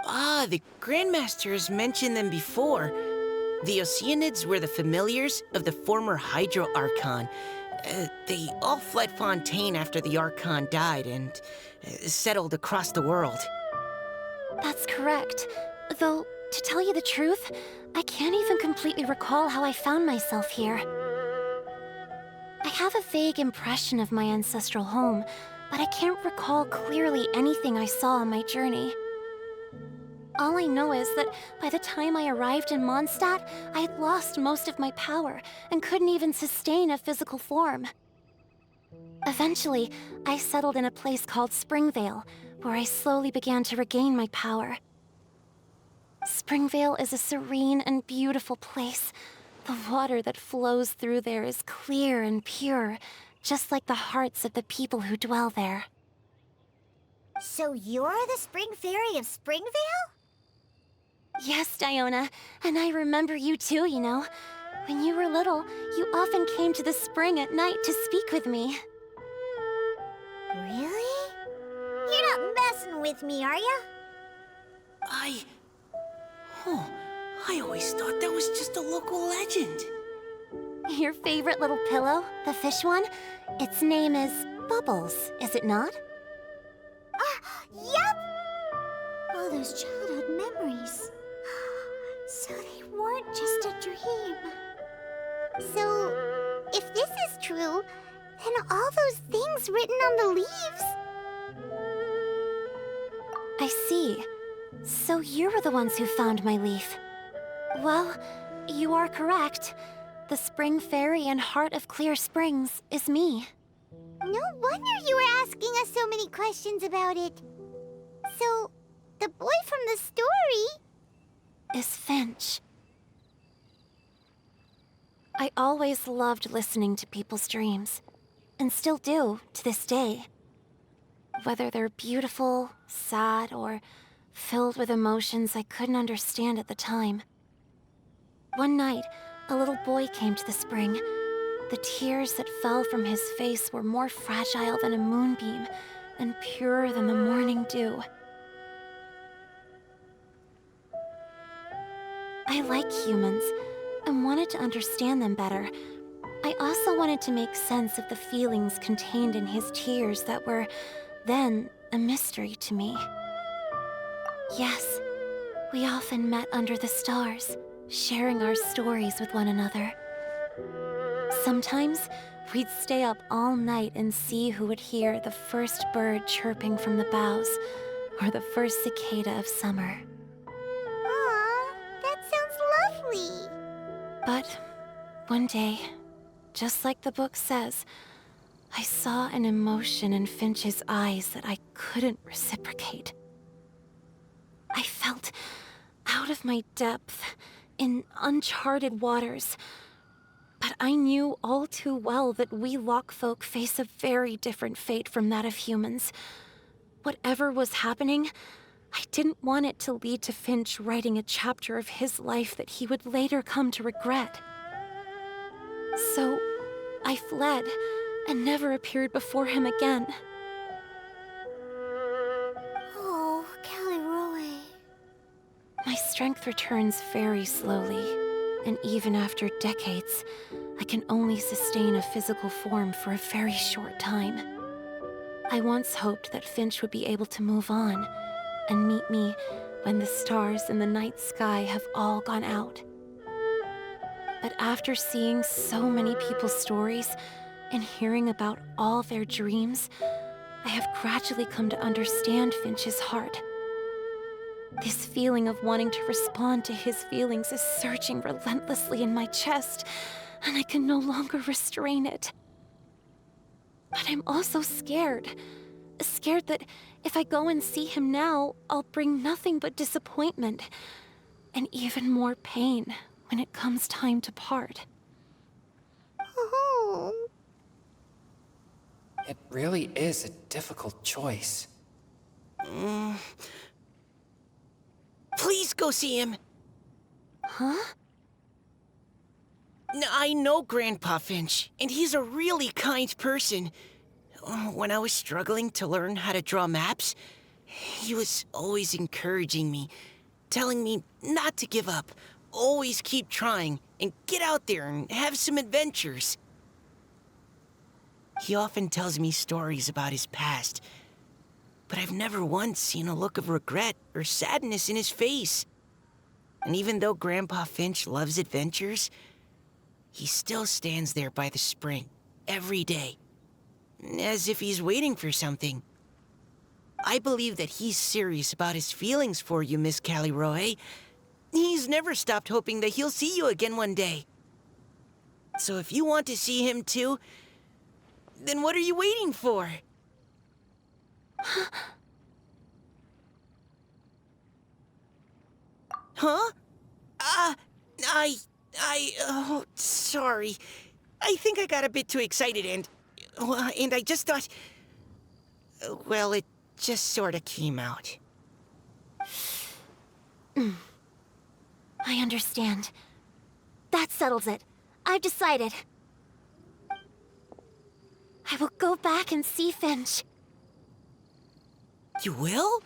Ah, the Grandmaster has mentioned them before. The Oceanids were the familiars of the former Hydro Archon. They all fled Fontaine after the Archon died and settled across the world. That's correct. Though, to tell you the truth, I can't even completely recall how I found myself here. I have a vague impression of my ancestral home, but I can't recall clearly anything I saw on my journey. All I know is that by the time I arrived in Mondstadt, I had lost most of my power and couldn't even sustain a physical form. Eventually, I settled in a place called Springvale, where I slowly began to regain my power. Springvale is a serene and beautiful place. The water that flows through there is clear and pure, just like the hearts of the people who dwell there. So you're the Spring Fairy of Springvale? Yes, Diona, and I remember you too, you know. When you were little, you often came to the spring at night to speak with me. Really? You're not messing with me, are ya? I always thought that was just a local legend. Your favorite little pillow, the fish one? Its name is Bubbles, is it not? Yep! All those childhood memories. So they weren't just a dream. So, if this is true, then all those things written on the leaves... I see. So you were the ones who found my leaf. Well, you are correct. The Spring Fairy and Heart of Clear Springs is me. No wonder you were asking us so many questions about it. So, the boy from the story... is Finch. I always loved listening to people's dreams, and still do to this day. Whether they're beautiful, sad, or filled with emotions I couldn't understand at the time. One night, a little boy came to the spring. The tears that fell from his face were more fragile than a moonbeam, and purer than the morning dew. I like humans, and wanted to understand them better. I also wanted to make sense of the feelings contained in his tears that were, then, a mystery to me. Yes, we often met under the stars, sharing our stories with one another. Sometimes, we'd stay up all night and see who would hear the first bird chirping from the boughs, or the first cicada of summer. Aw, that sounds lovely. But one day, just like the book says, I saw an emotion in Finch's eyes that I couldn't reciprocate. I felt out of my depth, in uncharted waters. But I knew all too well that we Lockfolk face a very different fate from that of humans. Whatever was happening, I didn't want it to lead to Finch writing a chapter of his life that he would later come to regret. So, I fled, and never appeared before him again. Oh, Callie Roy. My strength returns very slowly, and even after decades, I can only sustain a physical form for a very short time. I once hoped that Finch would be able to move on, and meet me when the stars in the night sky have all gone out. But after seeing so many people's stories and hearing about all their dreams, I have gradually come to understand Finch's heart. This feeling of wanting to respond to his feelings is surging relentlessly in my chest, and I can no longer restrain it. But I'm also scared. Scared that if I go and see him now, I'll bring nothing but disappointment and even more pain when it comes time to part. Oh. It really is a difficult choice. Please go see him. Huh? I know Grandpa Finch, and he's a really kind person. When I was struggling to learn how to draw maps, he was always encouraging me, telling me not to give up, always keep trying, and get out there and have some adventures. He often tells me stories about his past, but I've never once seen a look of regret or sadness in his face. And even though Grandpa Finch loves adventures, he still stands there by the spring, every day, as if he's waiting for something. I believe that he's serious about his feelings for you, Miss Callie-Roe. He's never stopped hoping that he'll see you again one day. So if you want to see him too, then what are you waiting for? Huh? Oh, sorry. I think I got a bit too excited and I just thought, well, it just sort of came out. I understand. That settles it. I've decided. I will go back and see Finch. You will?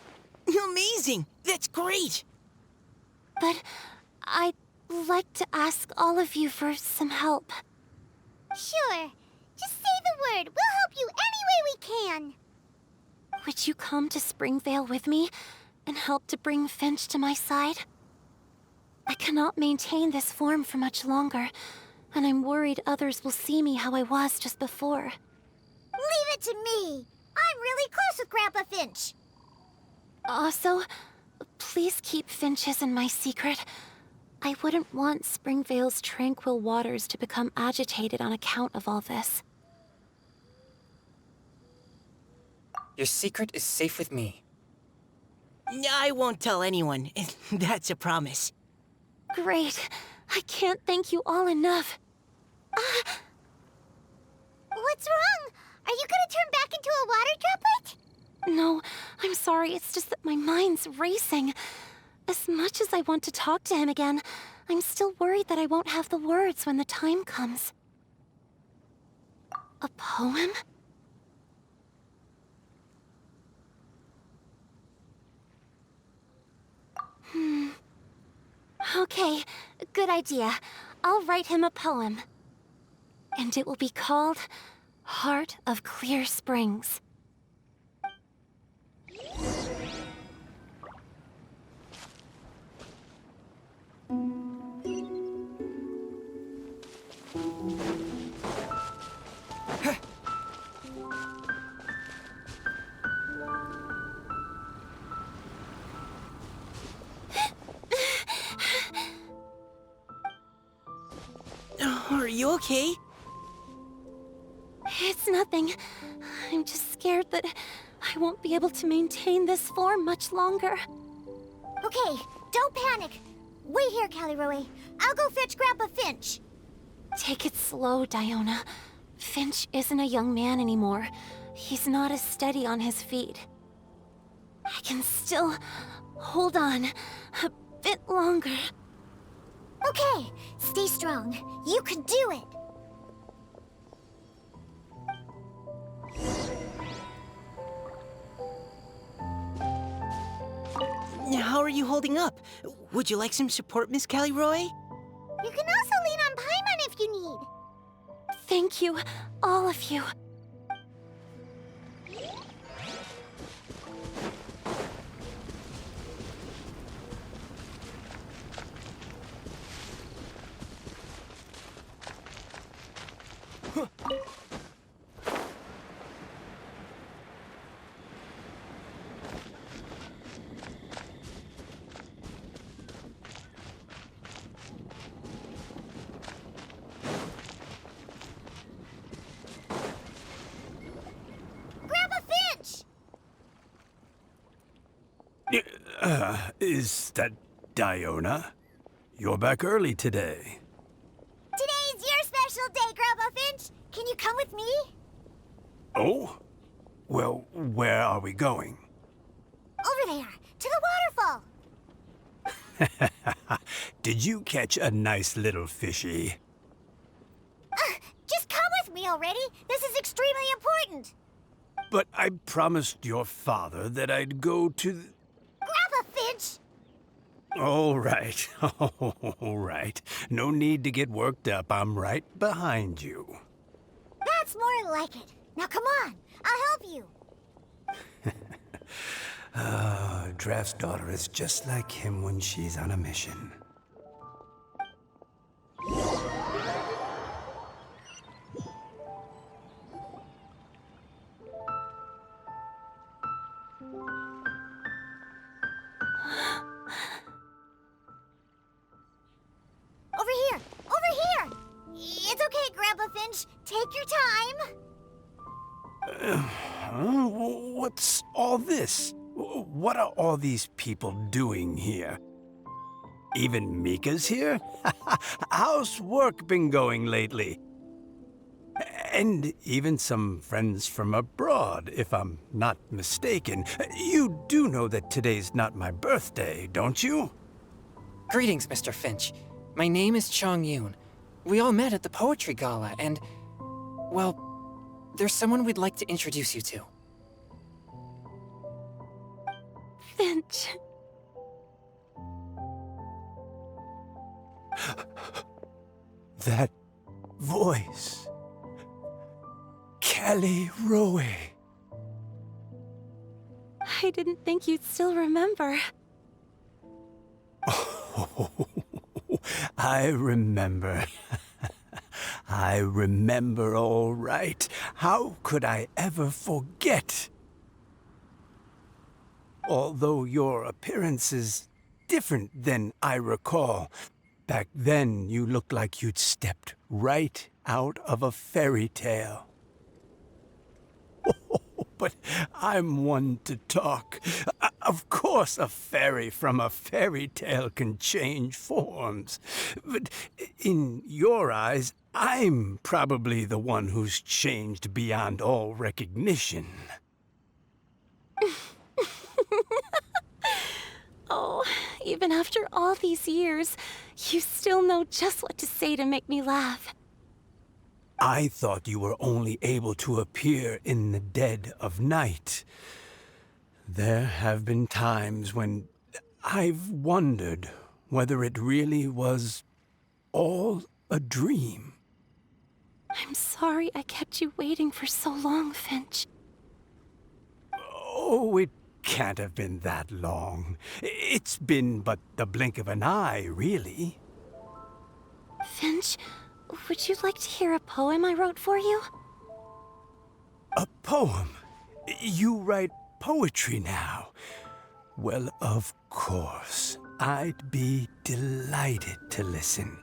Amazing! That's great! But I'd like to ask all of you for some help. Sure. Just say the word. We'll help you any way we can. Would you come to Springvale with me and help to bring Finch to my side? I cannot maintain this form for much longer, and I'm worried others will see me how I was just before. Leave it to me. I'm really close with Grandpa Finch. Also, please keep Finch's in my secret. I wouldn't want Springvale's tranquil waters to become agitated on account of all this. Your secret is safe with me. I won't tell anyone. That's a promise. Great. I can't thank you all enough. What's wrong? Are you gonna turn back into a water droplet? No, I'm sorry. It's just that my mind's racing. As much as I want to talk to him again, I'm still worried that I won't have the words when the time comes. A poem? Okay, good idea. I'll write him a poem. And it will be called Heart of Clear Springs. Are you okay? It's nothing. I'm just scared that I won't be able to maintain this form much longer. Okay, don't panic. Wait here, Callie-Roe. I'll go fetch Grandpa Finch. Take it slow, Diona. Finch isn't a young man anymore. He's not as steady on his feet. I can still hold on a bit longer. Okay, stay strong. You can do it. How are you holding up? Would you like some support, Miss Callie-Roe? You can also lean on Paimon if you need. Thank you, all of you. Is that Diona? You're back early today. Today's your special day, Grandpa Finch. Can you come with me? Oh? Well, where are we going? Over there, to the waterfall. Did you catch a nice little fishy? Just come with me already. This is extremely important. But I promised your father that I'd go to the... Grandpa Finch! All right, all right. No need to get worked up. I'm right behind you. That's more like it. Now come on, I'll help you. Draft's daughter is just like him when she's on a mission. Over here! Over here! It's okay, Grandpa Finch. Take your time. What's all this? What are all these people doing here? Even Mika's here? How's work been going lately? And even some friends from abroad, if I'm not mistaken. You do know that today's not my birthday, don't you? Greetings, Mr. Finch. My name is Chong Yoon. We all met at the poetry gala, and... well, there's someone we'd like to introduce you to. Finch. That voice. Kelly Rowe. I didn't think you'd still remember. Oh, I remember. I remember all right. How could I ever forget? Although your appearance is different than I recall, back then you looked like you'd stepped right out of a fairy tale. But I'm one to talk. Of course a fairy from a fairy tale can change forms. But in your eyes, I'm probably the one who's changed beyond all recognition. Oh, even after all these years, you still know just what to say to make me laugh. I thought you were only able to appear in the dead of night. There have been times when I've wondered whether it really was all a dream. I'm sorry I kept you waiting for so long, Finch. Oh, it can't have been that long. It's been but the blink of an eye, really. Finch, would you like to hear a poem I wrote for you? A poem? You write poetry now? Well, of course. I'd be delighted to listen.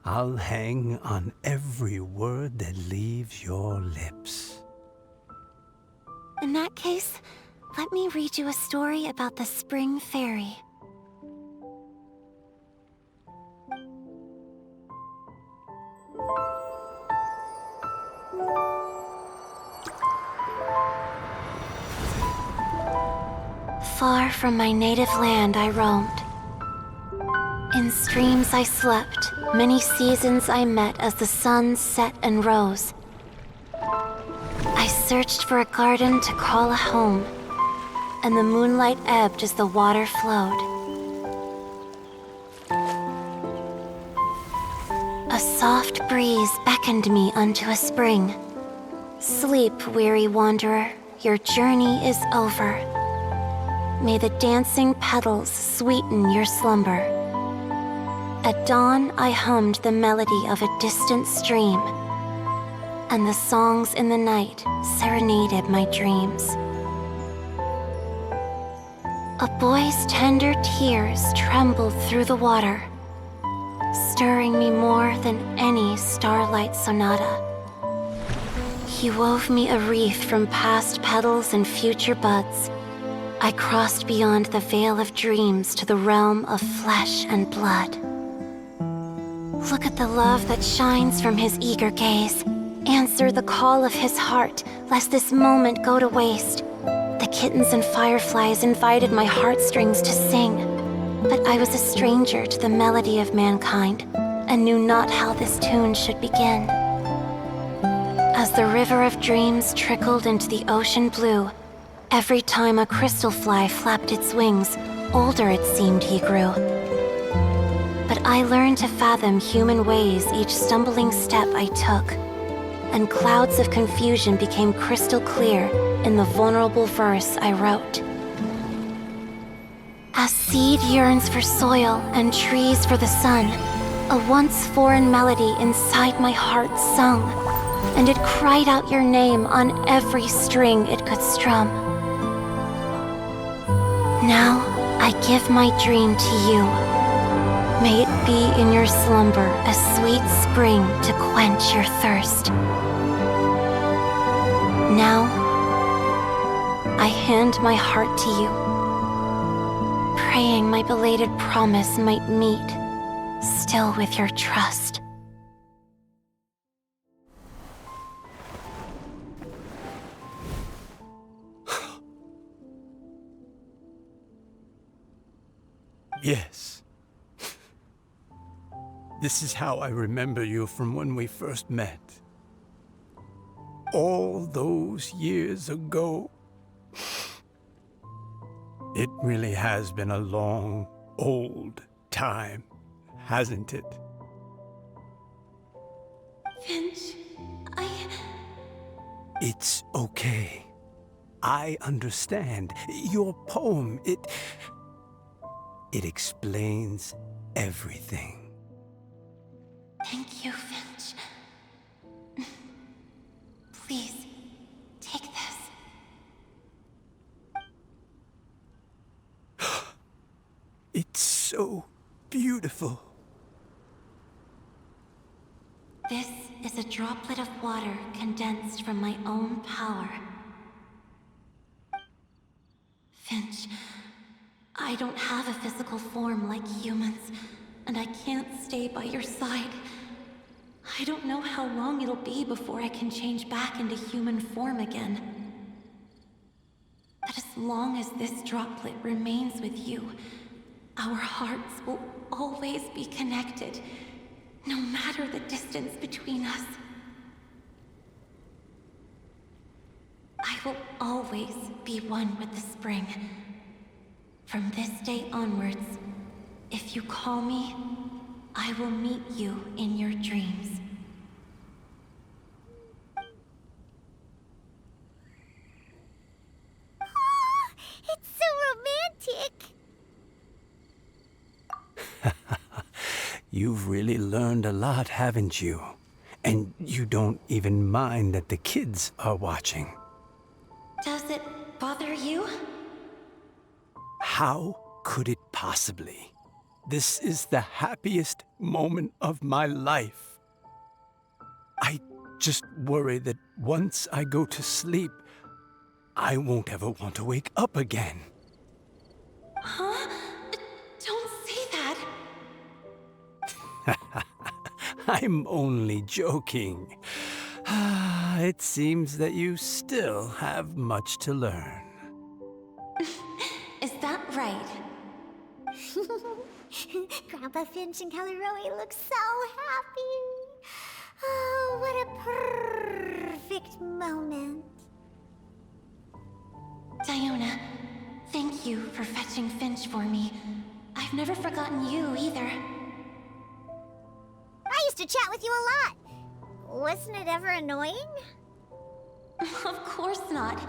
I'll hang on every word that leaves your lips. In that case, let me read you a story about the spring fairy. Far from my native land I roamed. In streams I slept, many seasons I met as the sun set and rose. I searched for a garden to call a home, and the moonlight ebbed as the water flowed. A soft breeze beckoned me unto a spring. Sleep, weary wanderer, your journey is over. May the dancing petals sweeten your slumber. At dawn, I hummed the melody of a distant stream, and the songs in the night serenaded my dreams. A boy's tender tears trembled through the water, stirring me more than any starlight sonata. He wove me a wreath from past petals and future buds, I crossed beyond the veil of dreams to the realm of flesh and blood. Look at the love that shines from his eager gaze. Answer the call of his heart, lest this moment go to waste. The kittens and fireflies invited my heartstrings to sing, but I was a stranger to the melody of mankind, and knew not how this tune should begin. As the river of dreams trickled into the ocean blue, every time a crystal fly flapped its wings, older it seemed he grew. But I learned to fathom human ways each stumbling step I took, and clouds of confusion became crystal clear in the vulnerable verse I wrote. As seed yearns for soil and trees for the sun, a once foreign melody inside my heart sung, and it cried out your name on every string it could strum. Now I give my dream to you. May it be in your slumber a sweet spring to quench your thirst. Now, I hand my heart to you, praying my belated promise might meet, still with your trust. Yes. This is how I remember you from when we first met. All those years ago. It really has been a long, old time, hasn't it? Finch, It's okay. I understand. Your poem, it explains everything. Thank you, Finch. Please, take this. It's so beautiful. This is a droplet of water condensed from my own power. Finch, I don't have a physical form like humans, and I can't stay by your side. I don't know how long it'll be before I can change back into human form again. But as long as this droplet remains with you, our hearts will always be connected, no matter the distance between us. I will always be one with the spring. From this day onwards, if you call me, I will meet you in your dreams. Oh, it's so romantic. You've really learned a lot, haven't you? And you don't even mind that the kids are watching. Does it bother you? How could it possibly? This is the happiest moment of my life. I just worry that once I go to sleep, I won't ever want to wake up again. Huh? Don't say that. I'm only joking. It seems that you still have much to learn. Is that right? Grandpa Finch and Kelly Rowie look so happy. Oh, what a perfect moment. Diona, thank you for fetching Finch for me. I've never forgotten you either. I used to chat with you a lot. Wasn't it ever annoying? Of course not.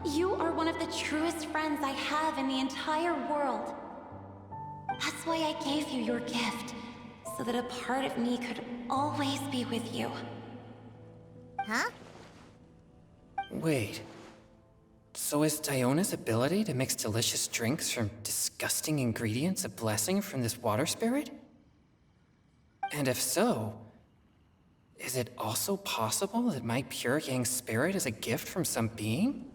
You are one of the truest friends I have in the entire world. That's why I gave you your gift, so that a part of me could always be with you. Huh? Wait. So is Diona's ability to mix delicious drinks from disgusting ingredients a blessing from this water spirit? And if so, is it also possible that my pure yang spirit is a gift from some being?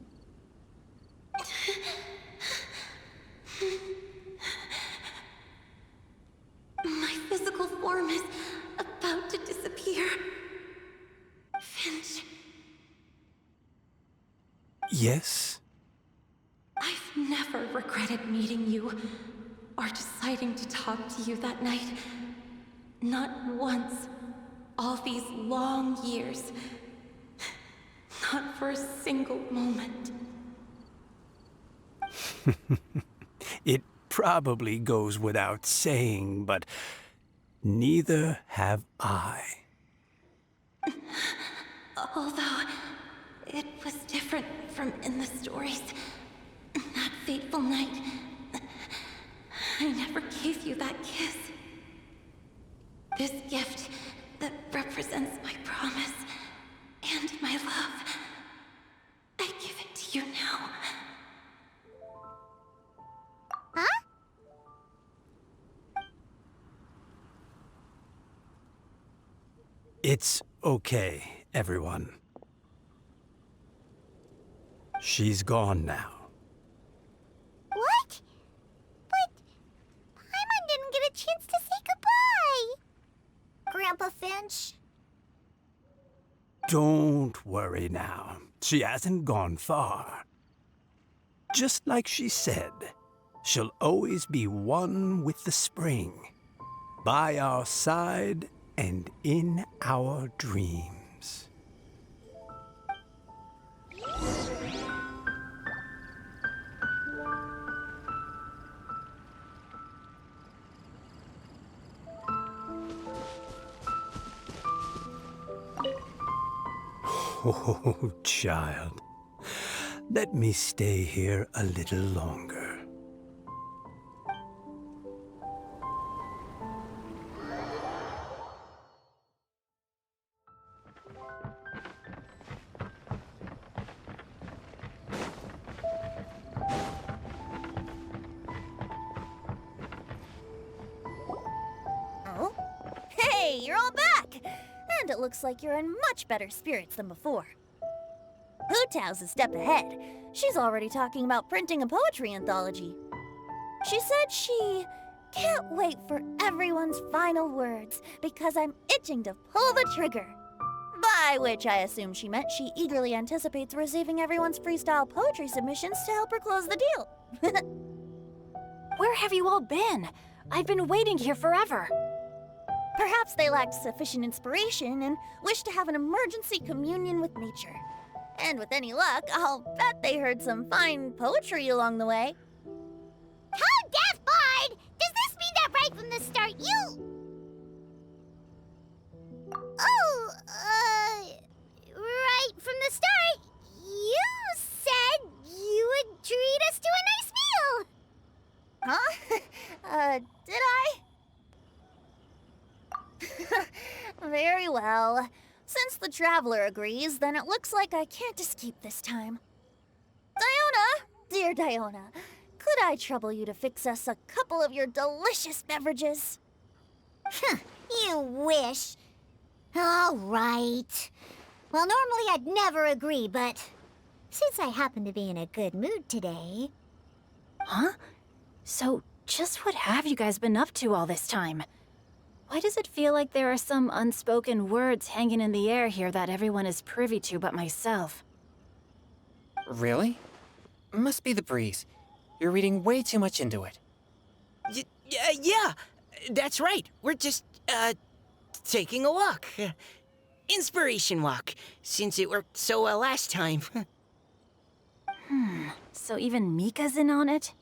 Yes? I've never regretted meeting you or deciding to talk to you that night. Not once. All these long years. Not for a single moment. It probably goes without saying, but neither have I. Although it was different from in the stories. That fateful night, I never gave you that kiss. This gift that represents my promise and my love, I give it to you now. Huh? It's okay, everyone. She's gone now. What? But Paimon didn't get a chance to say goodbye. Grandpa Finch? Don't worry now. She hasn't gone far. Just like she said, she'll always be one with the spring, by our side and in our dreams. Oh, child. Let me stay here a little longer. Oh? Hey, you're all back! And it looks like you're in much better spirits than before. Hu Tao's a step ahead. She's already talking about printing a poetry anthology. She said she can't wait for everyone's final words because I'm itching to pull the trigger. By which I assume she meant she eagerly anticipates receiving everyone's freestyle poetry submissions to help her close the deal. Where have you all been? I've been waiting here forever. Perhaps they lacked sufficient inspiration and wished to have an emergency communion with nature. And with any luck, I'll bet they heard some fine poetry along the way. How deaf Bard! Does this mean that right from the start you... Oh, right from the start, you said you would treat us to a nice meal! Huh? Did I? Very well. Since the Traveler agrees, then it looks like I can't escape this time. Diona! Dear Diona, could I trouble you to fix us a couple of your delicious beverages? You wish. All right. Well, normally I'd never agree, but since I happen to be in a good mood today... Huh? So, just what have you guys been up to all this time? Why does it feel like there are some unspoken words hanging in the air here that everyone is privy to but myself? Really? Must be the breeze. You're reading way too much into it. Yeah, that's right. We're just, taking a walk. Inspiration walk, since it worked so well last time. So even Mika's in on it?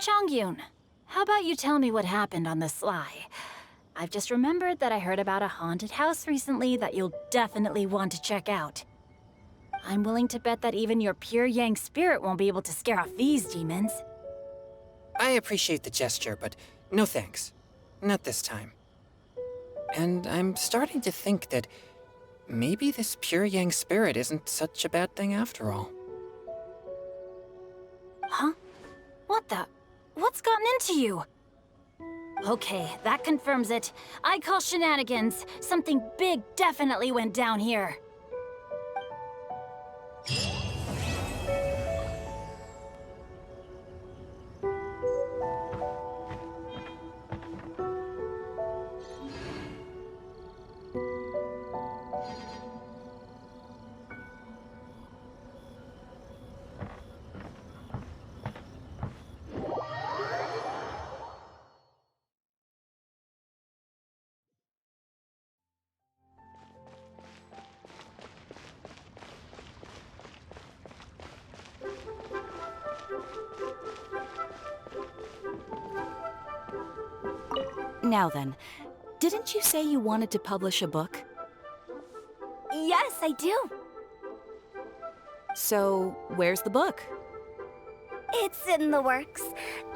Chongyun, how about you tell me what happened on the sly? I've just remembered that I heard about a haunted house recently that you'll definitely want to check out. I'm willing to bet that even your pure yang spirit won't be able to scare off these demons. I appreciate the gesture, but no thanks. Not this time. And I'm starting to think that maybe this pure yang spirit isn't such a bad thing after all. Huh? What the? What's gotten into you? Okay, that confirms it. I call shenanigans. Something big definitely went down here. Now then, didn't you say you wanted to publish a book? Yes, I do. So, where's the book? It's in the works.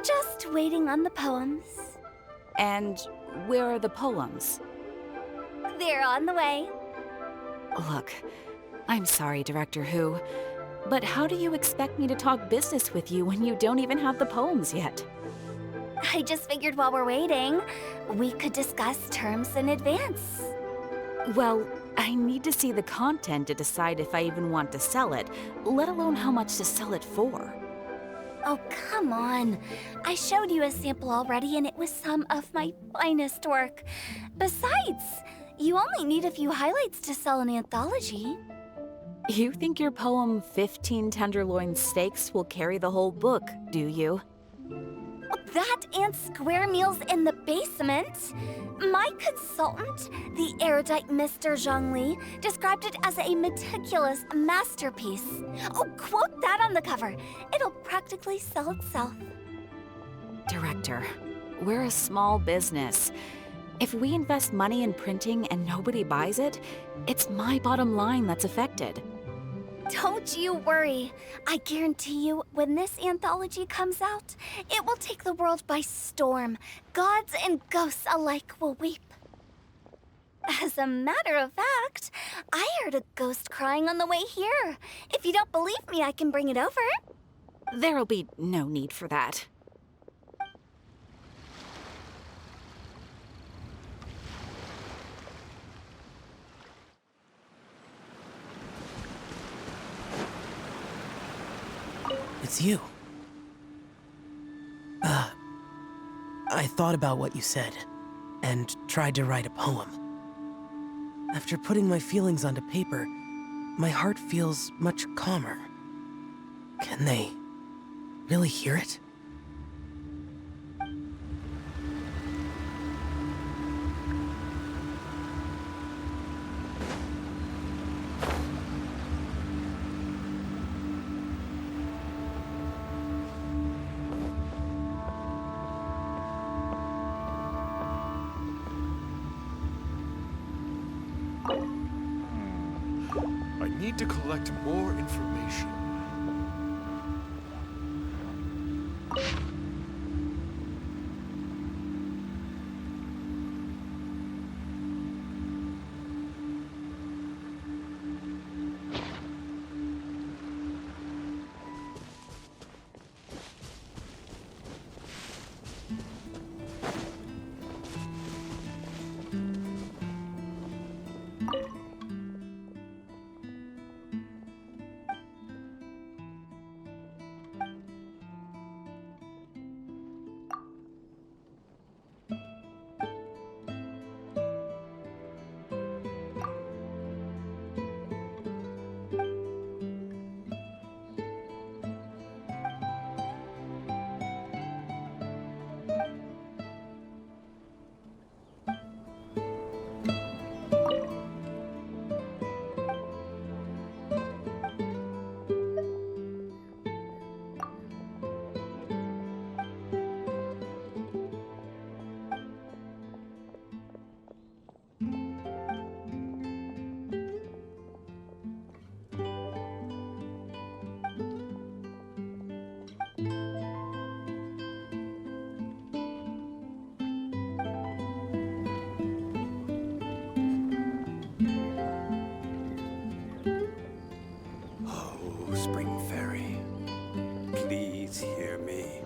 Just waiting on the poems. And where are the poems? They're on the way. Look, I'm sorry, Director Hu, but how do you expect me to talk business with you when you don't even have the poems yet? I just figured while we're waiting, we could discuss terms in advance. Well, I need to see the content to decide if I even want to sell it, let alone how much to sell it for. Oh, come on. I showed you a sample already, and it was some of my finest work. Besides, you only need a few highlights to sell an anthology. You think your poem 15 Tenderloin Steaks will carry the whole book, do you? That and square meals in the basement. My consultant, the erudite Mr. Zhongli, described it as a meticulous masterpiece. Oh, quote that on the cover. It'll practically sell itself. Director, we're a small business. If we invest money in printing and nobody buys it, it's my bottom line that's affected. Don't you worry. I guarantee you, when this anthology comes out, it will take the world by storm. Gods and ghosts alike will weep. As a matter of fact, I heard a ghost crying on the way here. If you don't believe me, I can bring it over. There'll be no need for that. It's you. I thought about what you said, and tried to write a poem. After putting my feelings onto paper, my heart feels much calmer. Can they really hear it? I need to collect more information. Spring Fairy, please hear me.